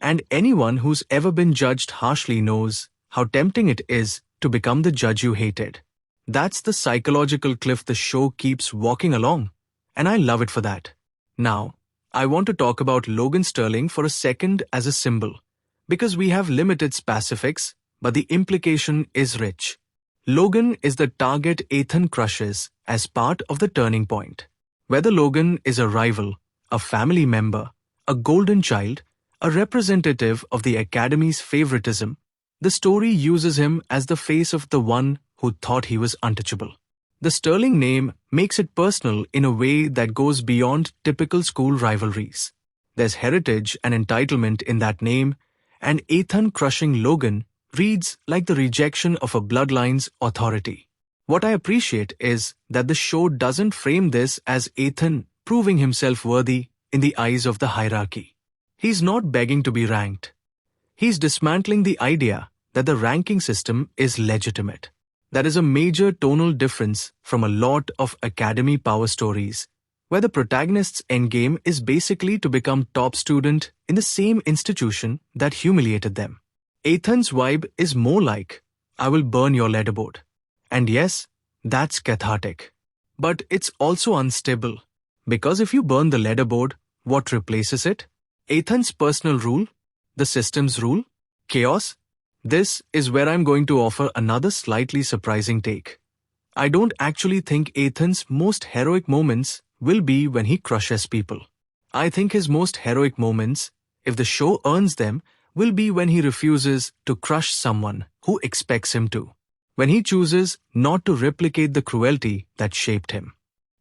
And anyone who's ever been judged harshly knows how tempting it is to become the judge you hated. That's the psychological cliff the show keeps walking along, and I love it for that. Now, I want to talk about Logan Sterling for a second as a symbol, because we have limited specifics, but the implication is rich. Logan is the target Ethan crushes as part of the turning point. Whether Logan is a rival, a family member, a golden child, a representative of the Academy's favoritism, the story uses him as the face of the one who thought he was untouchable. The Sterling name makes it personal in a way that goes beyond typical school rivalries. There's heritage and entitlement in that name, and Ethan crushing Logan reads like the rejection of a bloodline's authority. What I appreciate is that the show doesn't frame this as Ethan proving himself worthy in the eyes of the hierarchy. He's not begging to be ranked. He's dismantling the idea that the ranking system is legitimate. That is a major tonal difference from a lot of Academy power stories, where the protagonist's endgame is basically to become top student in the same institution that humiliated them. Ethan's vibe is more like, I will burn your leaderboard. And yes, that's cathartic. But it's also unstable, because if you burn the leaderboard, what replaces it? Ethan's personal rule? The system's rule? Chaos? This is where I'm going to offer another slightly surprising take. I don't actually think Ethan's most heroic moments will be when he crushes people. I think his most heroic moments, if the show earns them, will be when he refuses to crush someone who expects him to. When he chooses not to replicate the cruelty that shaped him.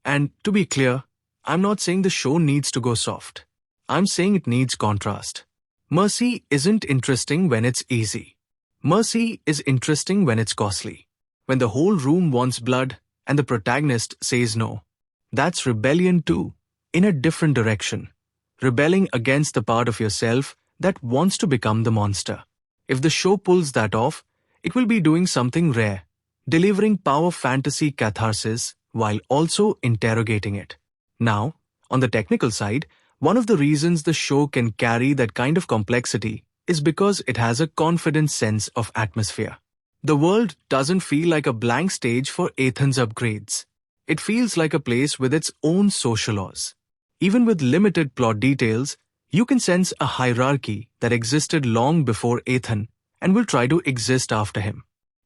And to be clear, I'm not saying the show needs to go soft. I'm saying it needs contrast. Mercy isn't interesting when it's easy. Mercy is interesting when it's costly. When the whole room wants blood and the protagonist says no. That's rebellion too, in a different direction. Rebelling against the part of yourself that wants to become the monster. If the show pulls that off, it will be doing something rare, delivering power fantasy catharsis while also interrogating it. Now, on the technical side, one of the reasons the show can carry that kind of complexity is because it has a confident sense of atmosphere. The world doesn't feel like a blank stage for Ethan's upgrades. It feels like a place with its own social laws. Even with limited plot details, you can sense a hierarchy that existed long before Ethan and will try to exist after him.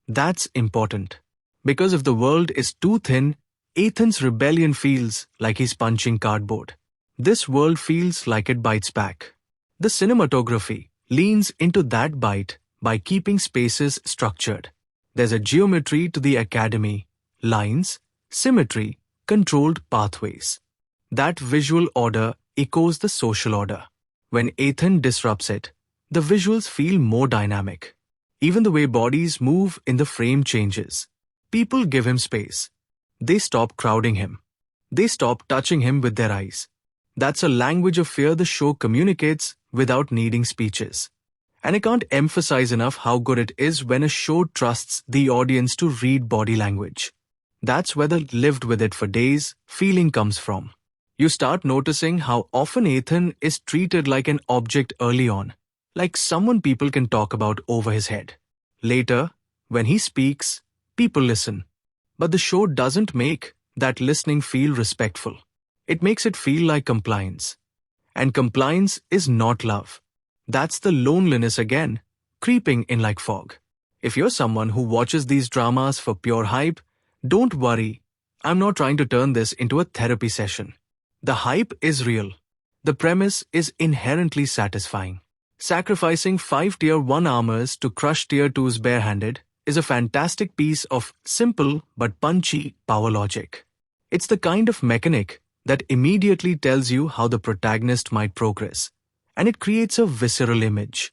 That's important. Because if the world is too thin, Ethan's rebellion feels like he's punching cardboard. This world feels like it bites back. The cinematography leans into that bite by keeping spaces structured. There's a geometry to the academy, lines, symmetry, controlled pathways. That visual order echoes the social order. When Ethan disrupts it, the visuals feel more dynamic. Even the way bodies move in the frame changes. People give him space. They stop crowding him. They stop touching him with their eyes. That's a language of fear the show communicates without needing speeches. And I can't emphasize enough how good it is when a show trusts the audience to read body language. That's where the lived with it for days feeling comes from. You start noticing how often Ethan is treated like an object early on, like someone people can talk about over his head. Later, when he speaks, people listen. But the show doesn't make that listening feel respectful. It makes it feel like compliance. And compliance is not love. That's the loneliness again, creeping in like fog. If you're someone who watches these dramas for pure hype, don't worry. I'm not trying to turn this into a therapy session. The hype is real. The premise is inherently satisfying. Sacrificing 5 Tier 1 armors to crush Tier 2s barehanded is a fantastic piece of simple but punchy power logic. It's the kind of mechanic that immediately tells you how the protagonist might progress, and it creates a visceral image.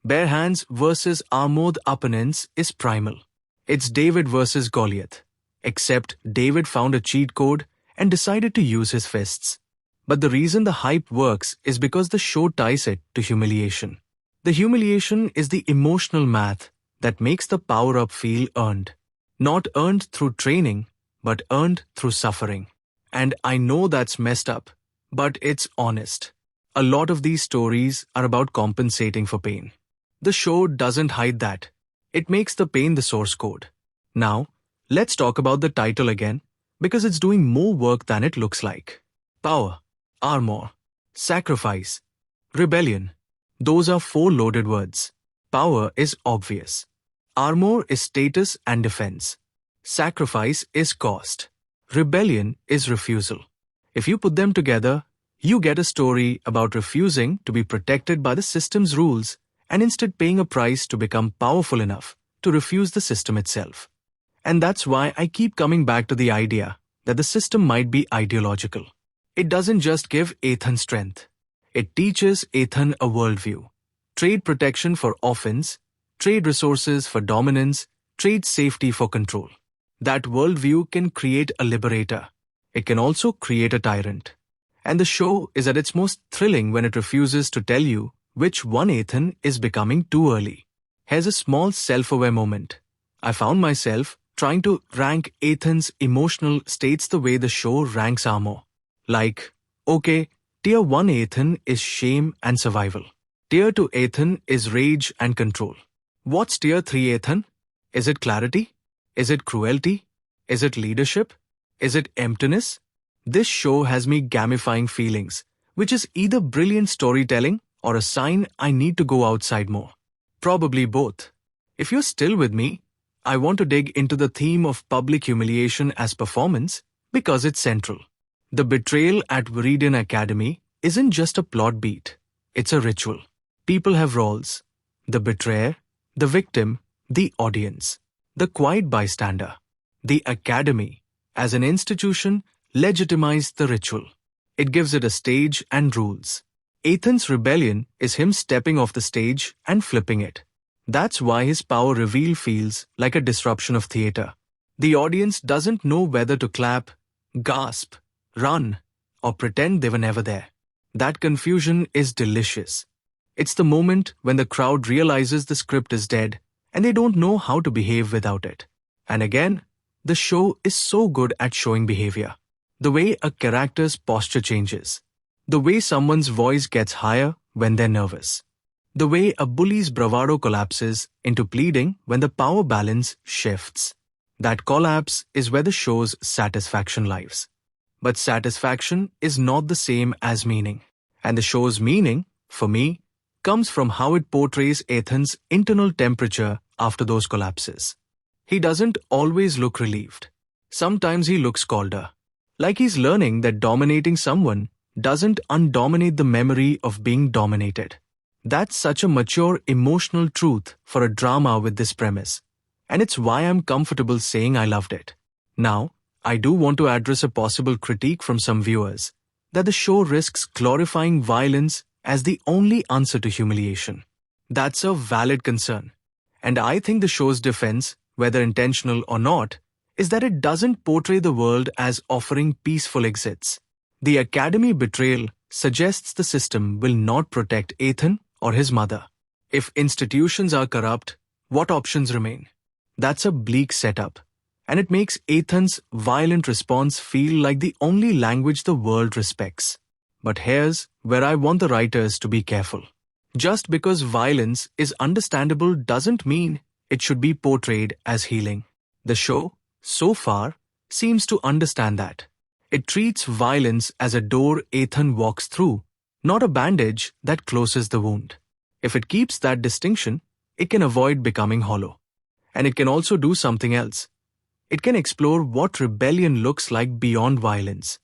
Bare hands versus armored opponents is primal. It's David versus Goliath, except David found a cheat code and decided to use his fists. But the reason the hype works is because the show ties it to humiliation. The humiliation is the emotional math that makes the power-up feel earned. Not earned through training, but earned through suffering. And I know that's messed up, but it's honest. A lot of these stories are about compensating for pain. The show doesn't hide that. It makes the pain the source code. Now, let's talk about the title again, because it's doing more work than it looks like. Power, armor, sacrifice, rebellion. Those are 4 loaded words. Power is obvious. Armor is status and defense. Sacrifice is cost. Rebellion is refusal. If you put them together, you get a story about refusing to be protected by the system's rules and instead paying a price to become powerful enough to refuse the system itself. And that's why I keep coming back to the idea that the system might be ideological. It doesn't just give Ethan strength. It teaches Ethan a worldview. Trade protection for offense, trade resources for dominance, trade safety for control. That worldview can create a liberator. It can also create a tyrant. And the show is at its most thrilling when it refuses to tell you which one Ethan is becoming too early. Here's a small self-aware moment. I found myself trying to rank Ethan's emotional states the way the show ranks armor. Like, okay, Tier 1 Ethan is shame and survival. Tier 2 Ethan is rage and control. What's Tier 3 Ethan? Is it clarity? Is it cruelty? Is it leadership? Is it emptiness? This show has me gamifying feelings, which is either brilliant storytelling or a sign I need to go outside more. Probably both. If you're still with me, I want to dig into the theme of public humiliation as performance because it's central. The betrayal at Viridian Academy isn't just a plot beat. It's a ritual. People have roles. The betrayer, the victim, the audience, the quiet bystander. The Academy, as an institution, legitimized the ritual. It gives it a stage and rules. Ethan's rebellion is him stepping off the stage and flipping it. That's why his power reveal feels like a disruption of theater. The audience doesn't know whether to clap, gasp, run, or pretend they were never there. That confusion is delicious. It's the moment when the crowd realizes the script is dead and they don't know how to behave without it. And again, the show is so good at showing behavior. The way a character's posture changes. The way someone's voice gets higher when they're nervous. The way a bully's bravado collapses into pleading when the power balance shifts. That collapse is where the show's satisfaction lies. But satisfaction is not the same as meaning. And the show's meaning, for me, comes from how it portrays Ethan's internal temperature after those collapses. He doesn't always look relieved. Sometimes he looks colder. Like he's learning that dominating someone doesn't undominate the memory of being dominated. That's such a mature emotional truth for a drama with this premise. And it's why I'm comfortable saying I loved it. Now, I do want to address a possible critique from some viewers that the show risks glorifying violence as the only answer to humiliation. That's a valid concern. And I think the show's defense, whether intentional or not, is that it doesn't portray the world as offering peaceful exits. The Academy betrayal suggests the system will not protect Ethan or his mother. If institutions are corrupt, what options remain? That's a bleak setup, and it makes Ethan's violent response feel like the only language the world respects. But here's where I want the writers to be careful. Just because violence is understandable doesn't mean it should be portrayed as healing. The show, so far, seems to understand that. It treats violence as a door Ethan walks through, not a bandage that closes the wound. If it keeps that distinction, it can avoid becoming hollow. And it can also do something else. It can explore what rebellion looks like beyond violence.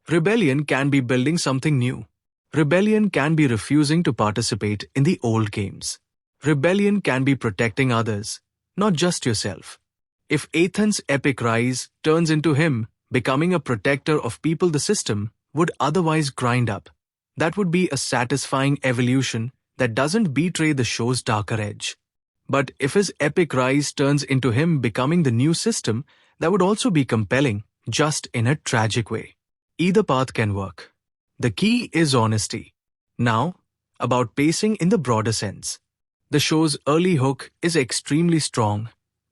Rebellion can be building something new. Rebellion can be refusing to participate in the old games. Rebellion can be protecting others, not just yourself. If Ethan's epic rise turns into him becoming a protector of people the system would otherwise grind up, that would be a satisfying evolution that doesn't betray the show's darker edge. But if his epic rise turns into him becoming the new system, that would also be compelling, just in a tragic way. Either path can work. The key is honesty. Now, about pacing in the broader sense. The show's early hook is extremely strong.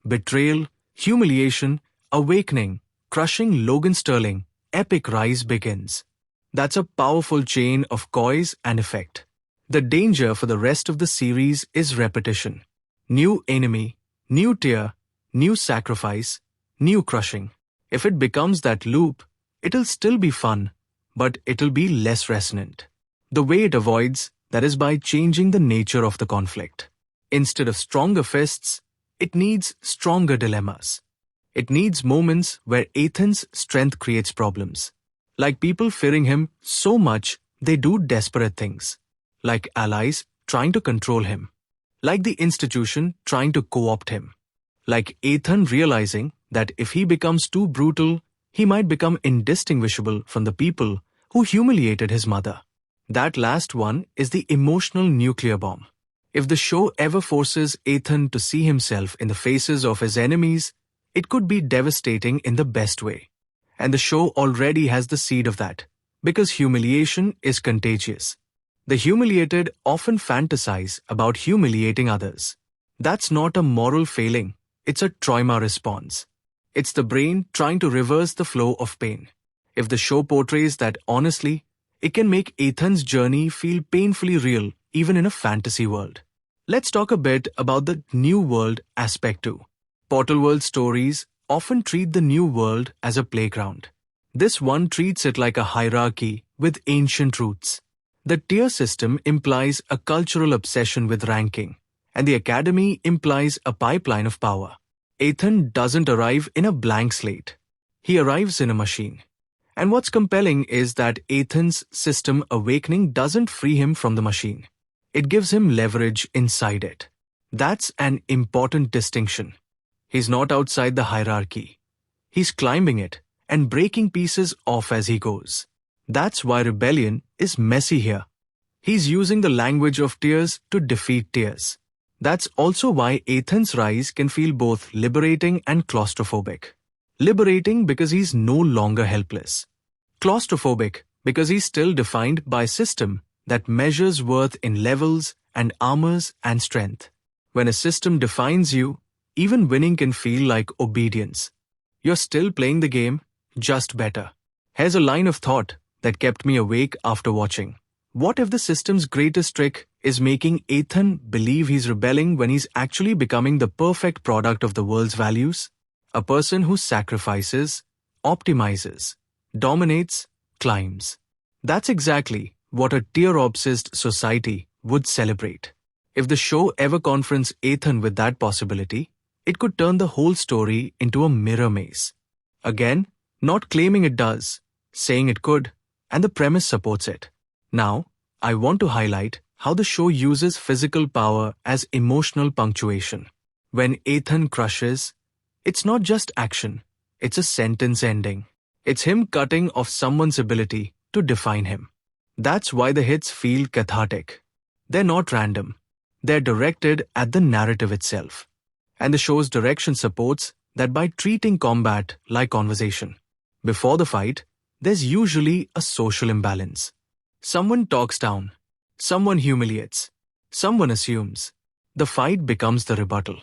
Betrayal, humiliation, awakening, crushing Logan Sterling, epic rise begins. That's a powerful chain of cause and effect. The danger for the rest of the series is repetition. New enemy, new tear, new sacrifice, new crushing. If it becomes that loop, it'll still be fun, but it'll be less resonant. The way it avoids that is by changing the nature of the conflict. Instead of stronger fists, it needs stronger dilemmas. It needs moments where Ethan's strength creates problems. Like people fearing him so much they do desperate things. Like allies trying to control him. Like the institution trying to co-opt him. Like Ethan realizing that if he becomes too brutal, he might become indistinguishable from the people who humiliated his mother. That last one is the emotional nuclear bomb. If the show ever forces Ethan to see himself in the faces of his enemies, it could be devastating in the best way. And the show already has the seed of that, because humiliation is contagious. The humiliated often fantasize about humiliating others. That's not a moral failing, it's a trauma response. It's the brain trying to reverse the flow of pain. If the show portrays that honestly, it can make Ethan's journey feel painfully real, even in a fantasy world. Let's talk a bit about the new world aspect too. Portal World stories often treat the new world as a playground. This one treats it like a hierarchy with ancient roots. The tier system implies a cultural obsession with ranking, and the academy implies a pipeline of power. Ethan doesn't arrive in a blank slate. He arrives in a machine. And what's compelling is that Ethan's system awakening doesn't free him from the machine. It gives him leverage inside it. That's an important distinction. He's not outside the hierarchy. He's climbing it and breaking pieces off as he goes. That's why rebellion is messy here. He's using the language of tears to defeat tears. That's also why Ethan's rise can feel both liberating and claustrophobic. Liberating because he's no longer helpless. Claustrophobic because he's still defined by a system that measures worth in levels and armors and strength. When a system defines you, even winning can feel like obedience. You're still playing the game, just better. Here's a line of thought that kept me awake after watching. What if the system's greatest trick is making Ethan believe he's rebelling when he's actually becoming the perfect product of the world's values? A person who sacrifices, optimizes, dominates, climbs. That's exactly what a tier-obsessed society would celebrate. If the show ever confronts Ethan with that possibility, it could turn the whole story into a mirror maze. Again, not claiming it does, saying it could, and the premise supports it. Now, I want to highlight how the show uses physical power as emotional punctuation. When Ethan crushes, it's not just action, it's a sentence ending. It's him cutting off someone's ability to define him. That's why the hits feel cathartic. They're not random. They're directed at the narrative itself. And the show's direction supports that by treating combat like conversation. Before the fight, there's usually a social imbalance. Someone talks down. Someone humiliates. Someone assumes. The fight becomes the rebuttal.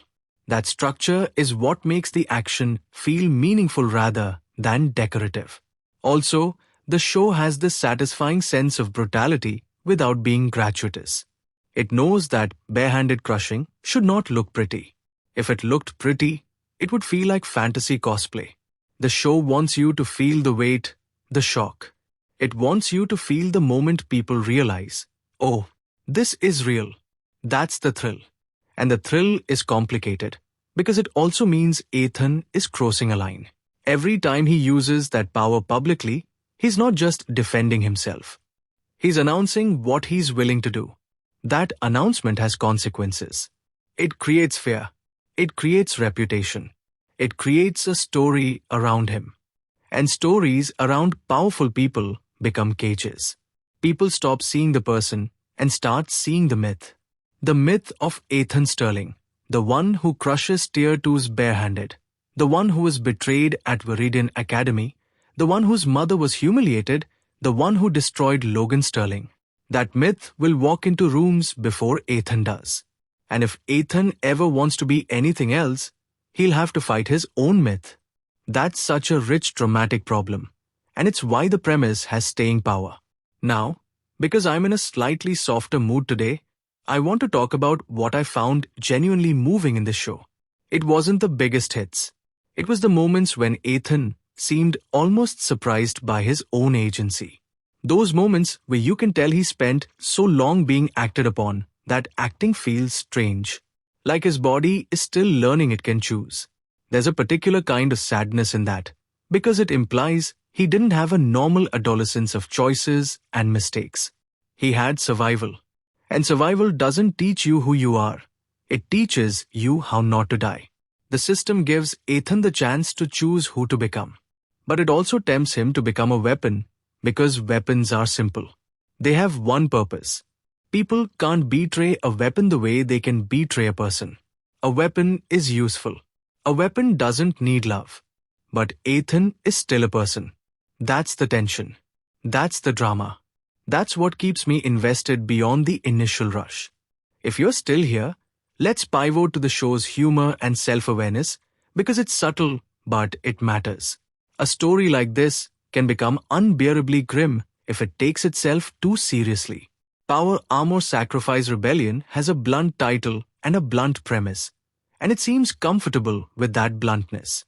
That structure is what makes the action feel meaningful rather than decorative. Also, the show has this satisfying sense of brutality without being gratuitous. It knows that barehanded crushing should not look pretty. If it looked pretty, it would feel like fantasy cosplay. The show wants you to feel the weight, the shock. It wants you to feel the moment people realize, oh, this is real. That's the thrill. And the thrill is complicated because it also means Ethan is crossing a line. Every time he uses that power publicly, he's not just defending himself. He's announcing what he's willing to do. That announcement has consequences. It creates fear. It creates reputation. It creates a story around him. And stories around powerful people become cages. People stop seeing the person and start seeing the myth. The myth of Ethan Sterling, the one who crushes Tier 2s barehanded, the one who was betrayed at Viridian Academy, the one whose mother was humiliated, the one who destroyed Logan Sterling. That myth will walk into rooms before Ethan does. And if Ethan ever wants to be anything else, he'll have to fight his own myth. That's such a rich, dramatic problem. And it's why the premise has staying power. Now, because I'm in a slightly softer mood today, I want to talk about what I found genuinely moving in this show. It wasn't the biggest hits. It was the moments when Ethan seemed almost surprised by his own agency. Those moments where you can tell he spent so long being acted upon that acting feels strange. Like his body is still learning it can choose. There's a particular kind of sadness in that, because it implies he didn't have a normal adolescence of choices and mistakes. He had survival. And survival doesn't teach you who you are. It teaches you how not to die. The system gives Ethan the chance to choose who to become. But it also tempts him to become a weapon, because weapons are simple. They have one purpose. People can't betray a weapon the way they can betray a person. A weapon is useful. A weapon doesn't need love. But Ethan is still a person. That's the tension. That's the drama. That's what keeps me invested beyond the initial rush. If you're still here, let's pivot to the show's humor and self-awareness because it's subtle, but it matters. A story like this can become unbearably grim if it takes itself too seriously. Power, Armor, Sacrifice, Rebellion has a blunt title and a blunt premise, and it seems comfortable with that bluntness.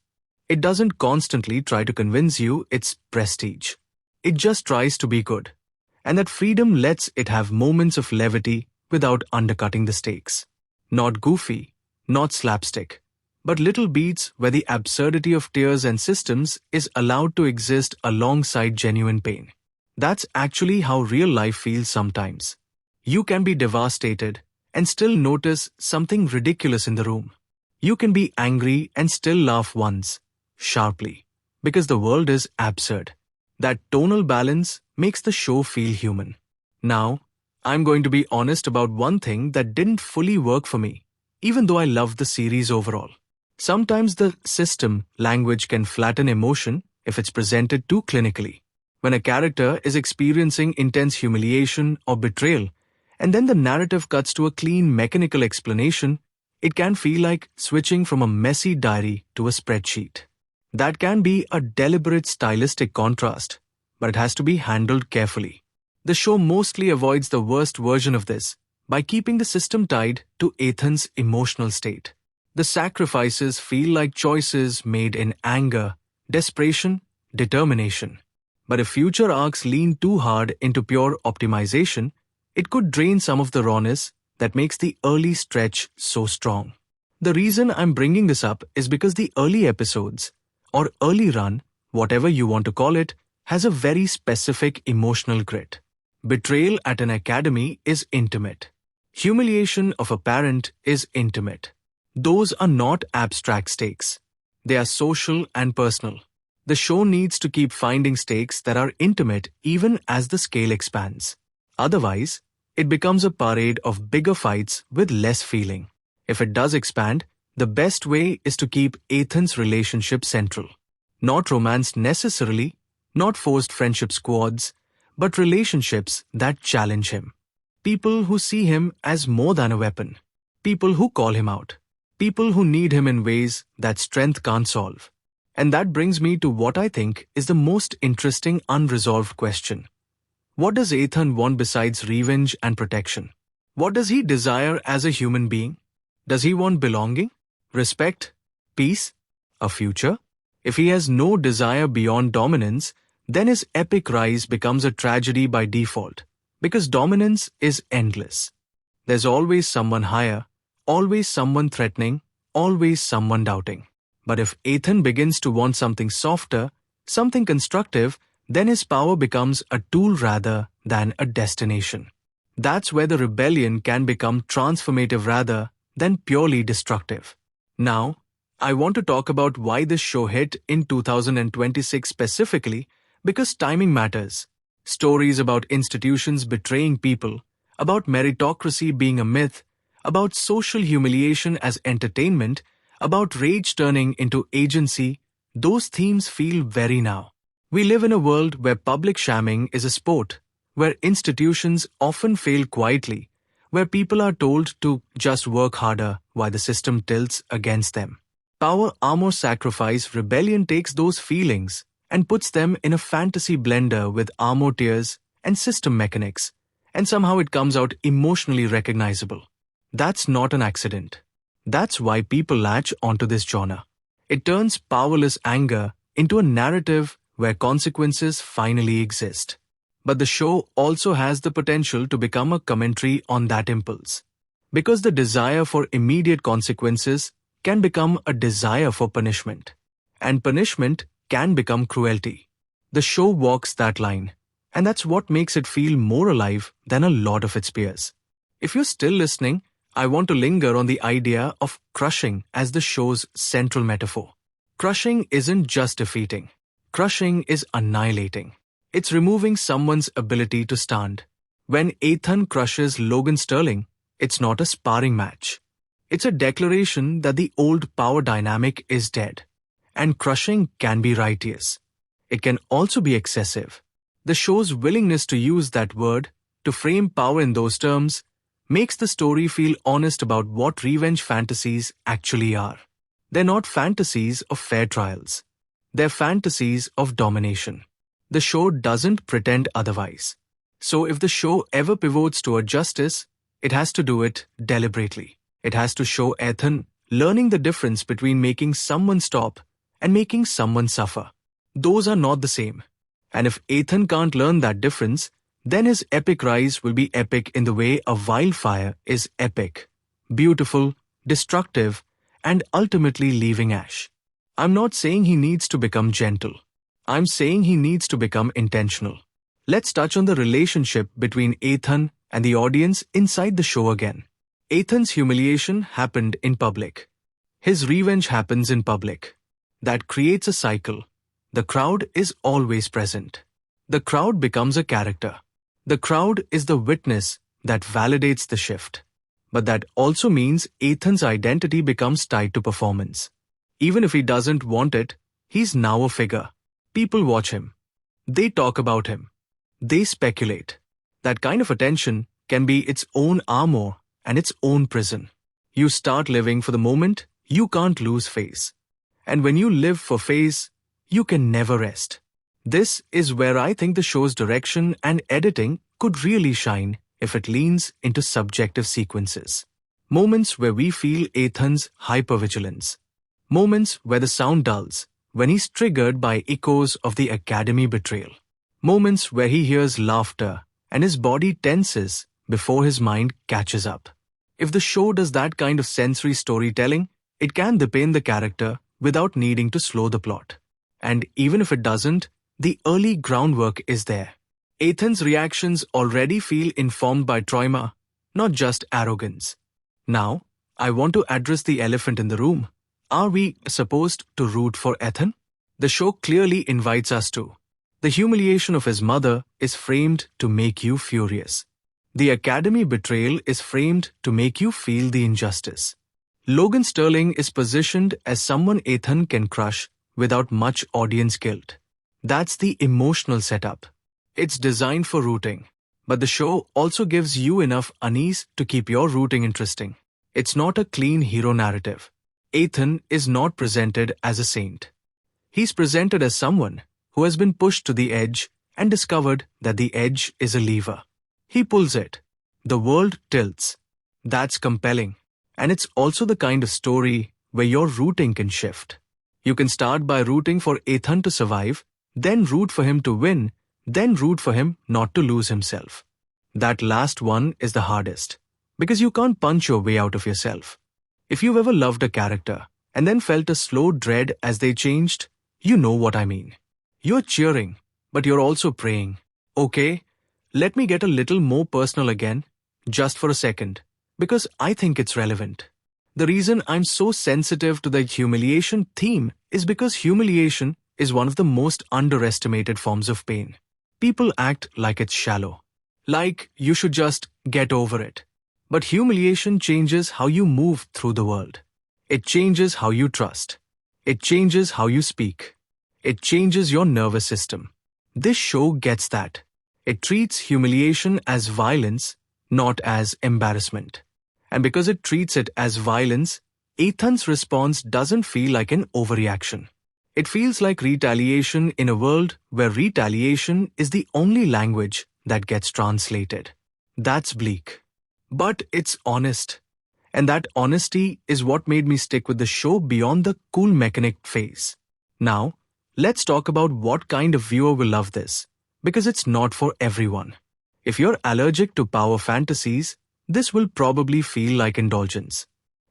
It doesn't constantly try to convince you it's prestige. It just tries to be good. And that freedom lets it have moments of levity without undercutting the stakes. Not goofy, not slapstick, but little beats where the absurdity of tiers and systems is allowed to exist alongside genuine pain. That's actually how real life feels sometimes. You can be devastated and still notice something ridiculous in the room. You can be angry and still laugh once, sharply, because the world is absurd. That tonal balance makes the show feel human. Now, I'm going to be honest about one thing that didn't fully work for me, even though I loved the series overall. Sometimes the system language can flatten emotion if it's presented too clinically. When a character is experiencing intense humiliation or betrayal, and then the narrative cuts to a clean mechanical explanation, it can feel like switching from a messy diary to a spreadsheet. That can be a deliberate stylistic contrast, but it has to be handled carefully. The show mostly avoids the worst version of this by keeping the system tied to Ethan's emotional state. The sacrifices feel like choices made in anger, desperation, determination. But if future arcs lean too hard into pure optimization, it could drain some of the rawness that makes the early stretch so strong. The reason I'm bringing this up is because the early episodes, or early run, whatever you want to call it, has a very specific emotional grit. Betrayal at an academy is intimate. Humiliation of a parent is intimate. Those are not abstract stakes. They are social and personal. The show needs to keep finding stakes that are intimate even as the scale expands. Otherwise, it becomes a parade of bigger fights with less feeling. If it does expand, the best way is to keep Ethan's relationship central. Not romance necessarily, not forced friendship squads, but relationships that challenge him. People who see him as more than a weapon. People who call him out. People who need him in ways that strength can't solve. And that brings me to what I think is the most interesting unresolved question. What does Ethan want besides revenge and protection? What does he desire as a human being? Does he want belonging, respect, peace, a future? If he has no desire beyond dominance, then his epic rise becomes a tragedy by default, because dominance is endless. There's always someone higher, always someone threatening, always someone doubting. But if Ethan begins to want something softer, something constructive, then his power becomes a tool rather than a destination. That's where the rebellion can become transformative rather than purely destructive. Now, I want to talk about why this show hit in 2026 specifically, because timing matters. Stories about institutions betraying people, about meritocracy being a myth, about social humiliation as entertainment, about rage turning into agency, those themes feel very now. We live in a world where public shaming is a sport, where institutions often fail quietly, where people are told to just work harder while the system tilts against them. Power, armor, sacrifice, rebellion takes those feelings and puts them in a fantasy blender with armor tiers and system mechanics, and somehow it comes out emotionally recognizable. That's not an accident. That's why people latch onto this genre. It turns powerless anger into a narrative where consequences finally exist. But the show also has the potential to become a commentary on that impulse. Because the desire for immediate consequences can become a desire for punishment. And punishment can become cruelty. The show walks that line, and that's what makes it feel more alive than a lot of its peers. If you're still listening, I want to linger on the idea of crushing as the show's central metaphor. Crushing isn't just defeating. Crushing is annihilating. It's removing someone's ability to stand. When Ethan crushes Logan Sterling, it's not a sparring match. It's a declaration that the old power dynamic is dead. And crushing can be righteous. It can also be excessive. The show's willingness to use that word, to frame power in those terms, makes the story feel honest about what revenge fantasies actually are. They're not fantasies of fair trials. They're fantasies of domination. The show doesn't pretend otherwise. So if the show ever pivots toward justice, it has to do it deliberately. It has to show Ethan learning the difference between making someone stop and making someone suffer. Those are not the same. And if Ethan can't learn that difference, then his epic rise will be epic in the way a wildfire is epic, beautiful, destructive, and ultimately leaving ash. I'm not saying he needs to become gentle. I'm saying he needs to become intentional. Let's touch on the relationship between Ethan and the audience inside the show again. Ethan's humiliation happened in public. His revenge happens in public. That creates a cycle. The crowd is always present. The crowd becomes a character. The crowd is the witness that validates the shift. But that also means Ethan's identity becomes tied to performance. Even if he doesn't want it, he's now a figure. People watch him. They talk about him. They speculate. That kind of attention can be its own armor and its own prison. You start living for the moment you can't lose face. And when you live for face, you can never rest. This is where I think the show's direction and editing could really shine if it leans into subjective sequences. Moments where we feel Ethan's hypervigilance. Moments where the sound dulls when he's triggered by echoes of the academy betrayal. Moments where he hears laughter and his body tenses before his mind catches up. If the show does that kind of sensory storytelling, it can deepen the character without needing to slow the plot. And even if it doesn't, the early groundwork is there. Ethan's reactions already feel informed by trauma, not just arrogance. Now, I want to address the elephant in the room. Are we supposed to root for Ethan? The show clearly invites us to. The humiliation of his mother is framed to make you furious. The academy betrayal is framed to make you feel the injustice. Logan Sterling is positioned as someone Ethan can crush without much audience guilt. That's the emotional setup. It's designed for rooting. But the show also gives you enough unease to keep your rooting interesting. It's not a clean hero narrative. Ethan is not presented as a saint. He's presented as someone who has been pushed to the edge and discovered that the edge is a lever. He pulls it. The world tilts. That's compelling. And it's also the kind of story where your rooting can shift. You can start by rooting for Ethan to survive, then root for him to win, then root for him not to lose himself. That last one is the hardest, because you can't punch your way out of yourself. If you've ever loved a character and then felt a slow dread as they changed, you know what I mean. You're cheering, but you're also praying. Okay, let me get a little more personal again, just for a second, because I think it's relevant. The reason I'm so sensitive to the humiliation theme is because humiliation is one of the most underestimated forms of pain. People act like it's shallow, like you should just get over it. But humiliation changes how you move through the world. It changes how you trust. It changes how you speak. It changes your nervous system. This show gets that. It treats humiliation as violence, not as embarrassment. And because it treats it as violence, Ethan's response doesn't feel like an overreaction. It feels like retaliation in a world where retaliation is the only language that gets translated. That's bleak. But it's honest. And that honesty is what made me stick with the show beyond the cool mechanic phase. Now, let's talk about what kind of viewer will love this, because it's not for everyone. If you're allergic to power fantasies, this will probably feel like indulgence.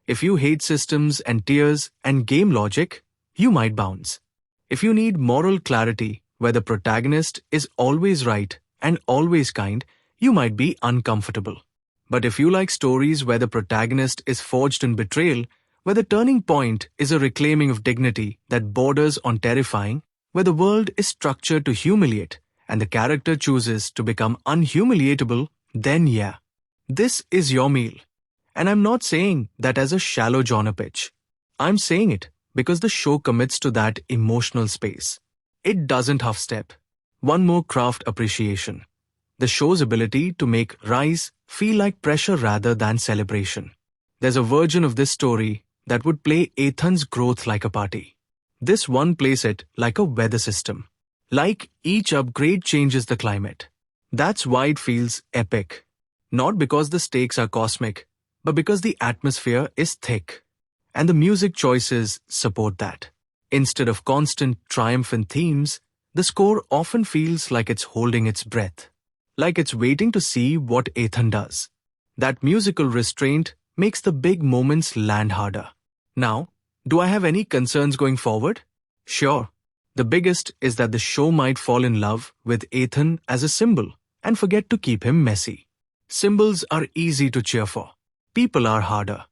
If you hate systems and tiers and game logic, you might bounce. If you need moral clarity where the protagonist is always right and always kind, you might be uncomfortable. But if you like stories where the protagonist is forged in betrayal, where the turning point is a reclaiming of dignity that borders on terrifying, where the world is structured to humiliate and the character chooses to become unhumiliatable, then yeah, this is your meal. And I'm not saying that as a shallow genre pitch. I'm saying it because the show commits to that emotional space. It doesn't half-step. One more craft appreciation. The show's ability to make rise feel like pressure rather than celebration. There's a version of this story that would play Ethan's growth like a party. This one plays it like a weather system. Like each upgrade changes the climate. That's why it feels epic. Not because the stakes are cosmic, but because the atmosphere is thick. And the music choices support that. Instead of constant triumphant themes, the score often feels like it's holding its breath. Like it's waiting to see what Ethan does. That musical restraint makes the big moments land harder. Now, do I have any concerns going forward? Sure. The biggest is that the show might fall in love with Ethan as a symbol and forget to keep him messy. Symbols are easy to cheer for. People are harder.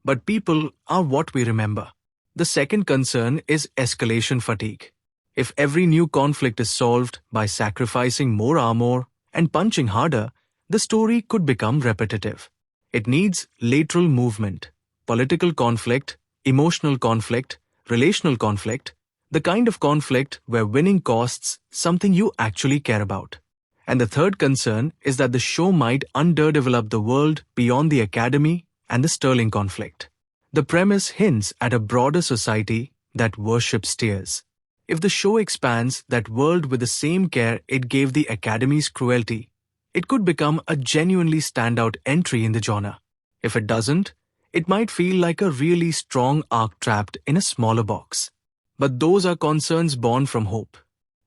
But people are what we remember. The second concern is escalation fatigue. If every new conflict is solved by sacrificing more armor and punching harder, the story could become repetitive. It needs lateral movement, political conflict, emotional conflict, relational conflict, the kind of conflict where winning costs something you actually care about. And the third concern is that the show might underdevelop the world beyond the academy and the Sterling conflict. The premise hints at a broader society that worships tiers. If the show expands that world with the same care it gave the academy's cruelty, it could become a genuinely standout entry in the genre. If it doesn't, it might feel like a really strong arc trapped in a smaller box. But those are concerns born from hope.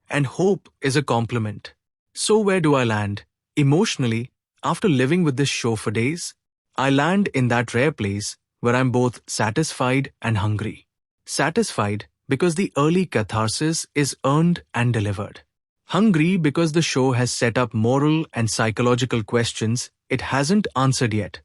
And hope is a compliment. So where do I land? Emotionally, after living with this show for days, I land in that rare place where I'm both satisfied and hungry. Satisfied because the early catharsis is earned and delivered. Hungry because the show has set up moral and psychological questions it hasn't answered yet,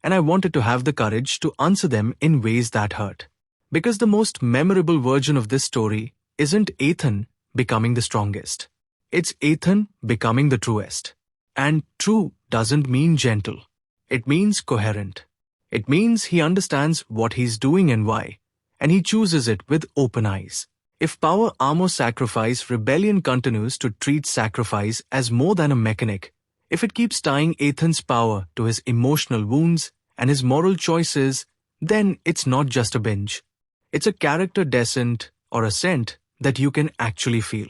and I wanted to have the courage to answer them in ways that hurt. Because the most memorable version of this story isn't Ethan becoming the strongest. It's Ethan becoming the truest. And true doesn't mean gentle. It means coherent. It means he understands what he's doing and why, and he chooses it with open eyes. If power, armor, sacrifice, rebellion continues to treat sacrifice as more than a mechanic, if it keeps tying Ethan's power to his emotional wounds and his moral choices, then it's not just a binge. It's a character descent or ascent that you can actually feel.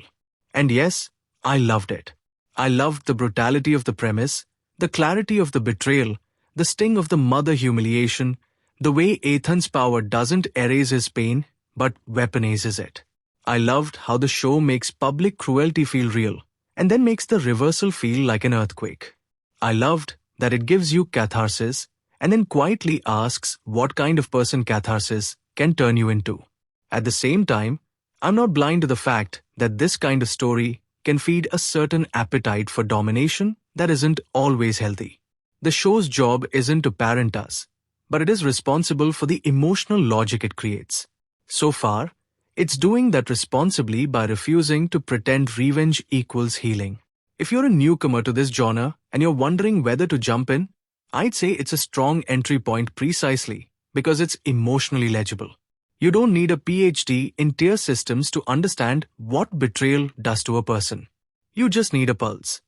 And yes, I loved it. I loved the brutality of the premise, the clarity of the betrayal, the sting of the mother humiliation, the way Ethan's power doesn't erase his pain but weaponizes it. I loved how the show makes public cruelty feel real and then makes the reversal feel like an earthquake. I loved that it gives you catharsis and then quietly asks what kind of person catharsis can turn you into. At the same time, I'm not blind to the fact that this kind of story can feed a certain appetite for domination that isn't always healthy. The show's job isn't to parent us, but it is responsible for the emotional logic it creates. So far, it's doing that responsibly by refusing to pretend revenge equals healing. If you're a newcomer to this genre and you're wondering whether to jump in, I'd say it's a strong entry point precisely because it's emotionally legible. You don't need a PhD in tier systems to understand what betrayal does to a person. You just need a pulse.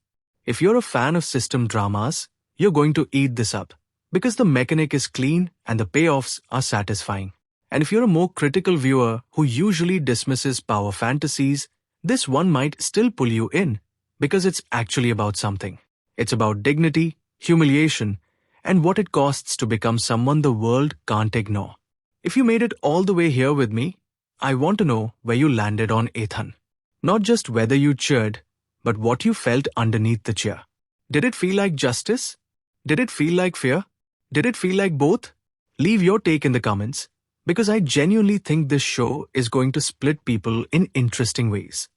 If you're a fan of system dramas, you're going to eat this up because the mechanic is clean and the payoffs are satisfying. And if you're a more critical viewer who usually dismisses power fantasies, this one might still pull you in because it's actually about something. It's about dignity, humiliation, and what it costs to become someone the world can't ignore. If you made it all the way here with me, I want to know where you landed on Ethan. Not just whether you cheered, but what you felt underneath the cheer. Did it feel like justice? Did it feel like fear? Did it feel like both? Leave your take in the comments, because I genuinely think this show is going to split people in interesting ways.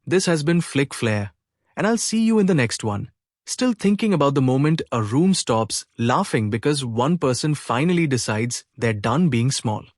This has been Flick Flair, and I'll see you in the next one. Still thinking about the moment a room stops laughing because one person finally decides they're done being small.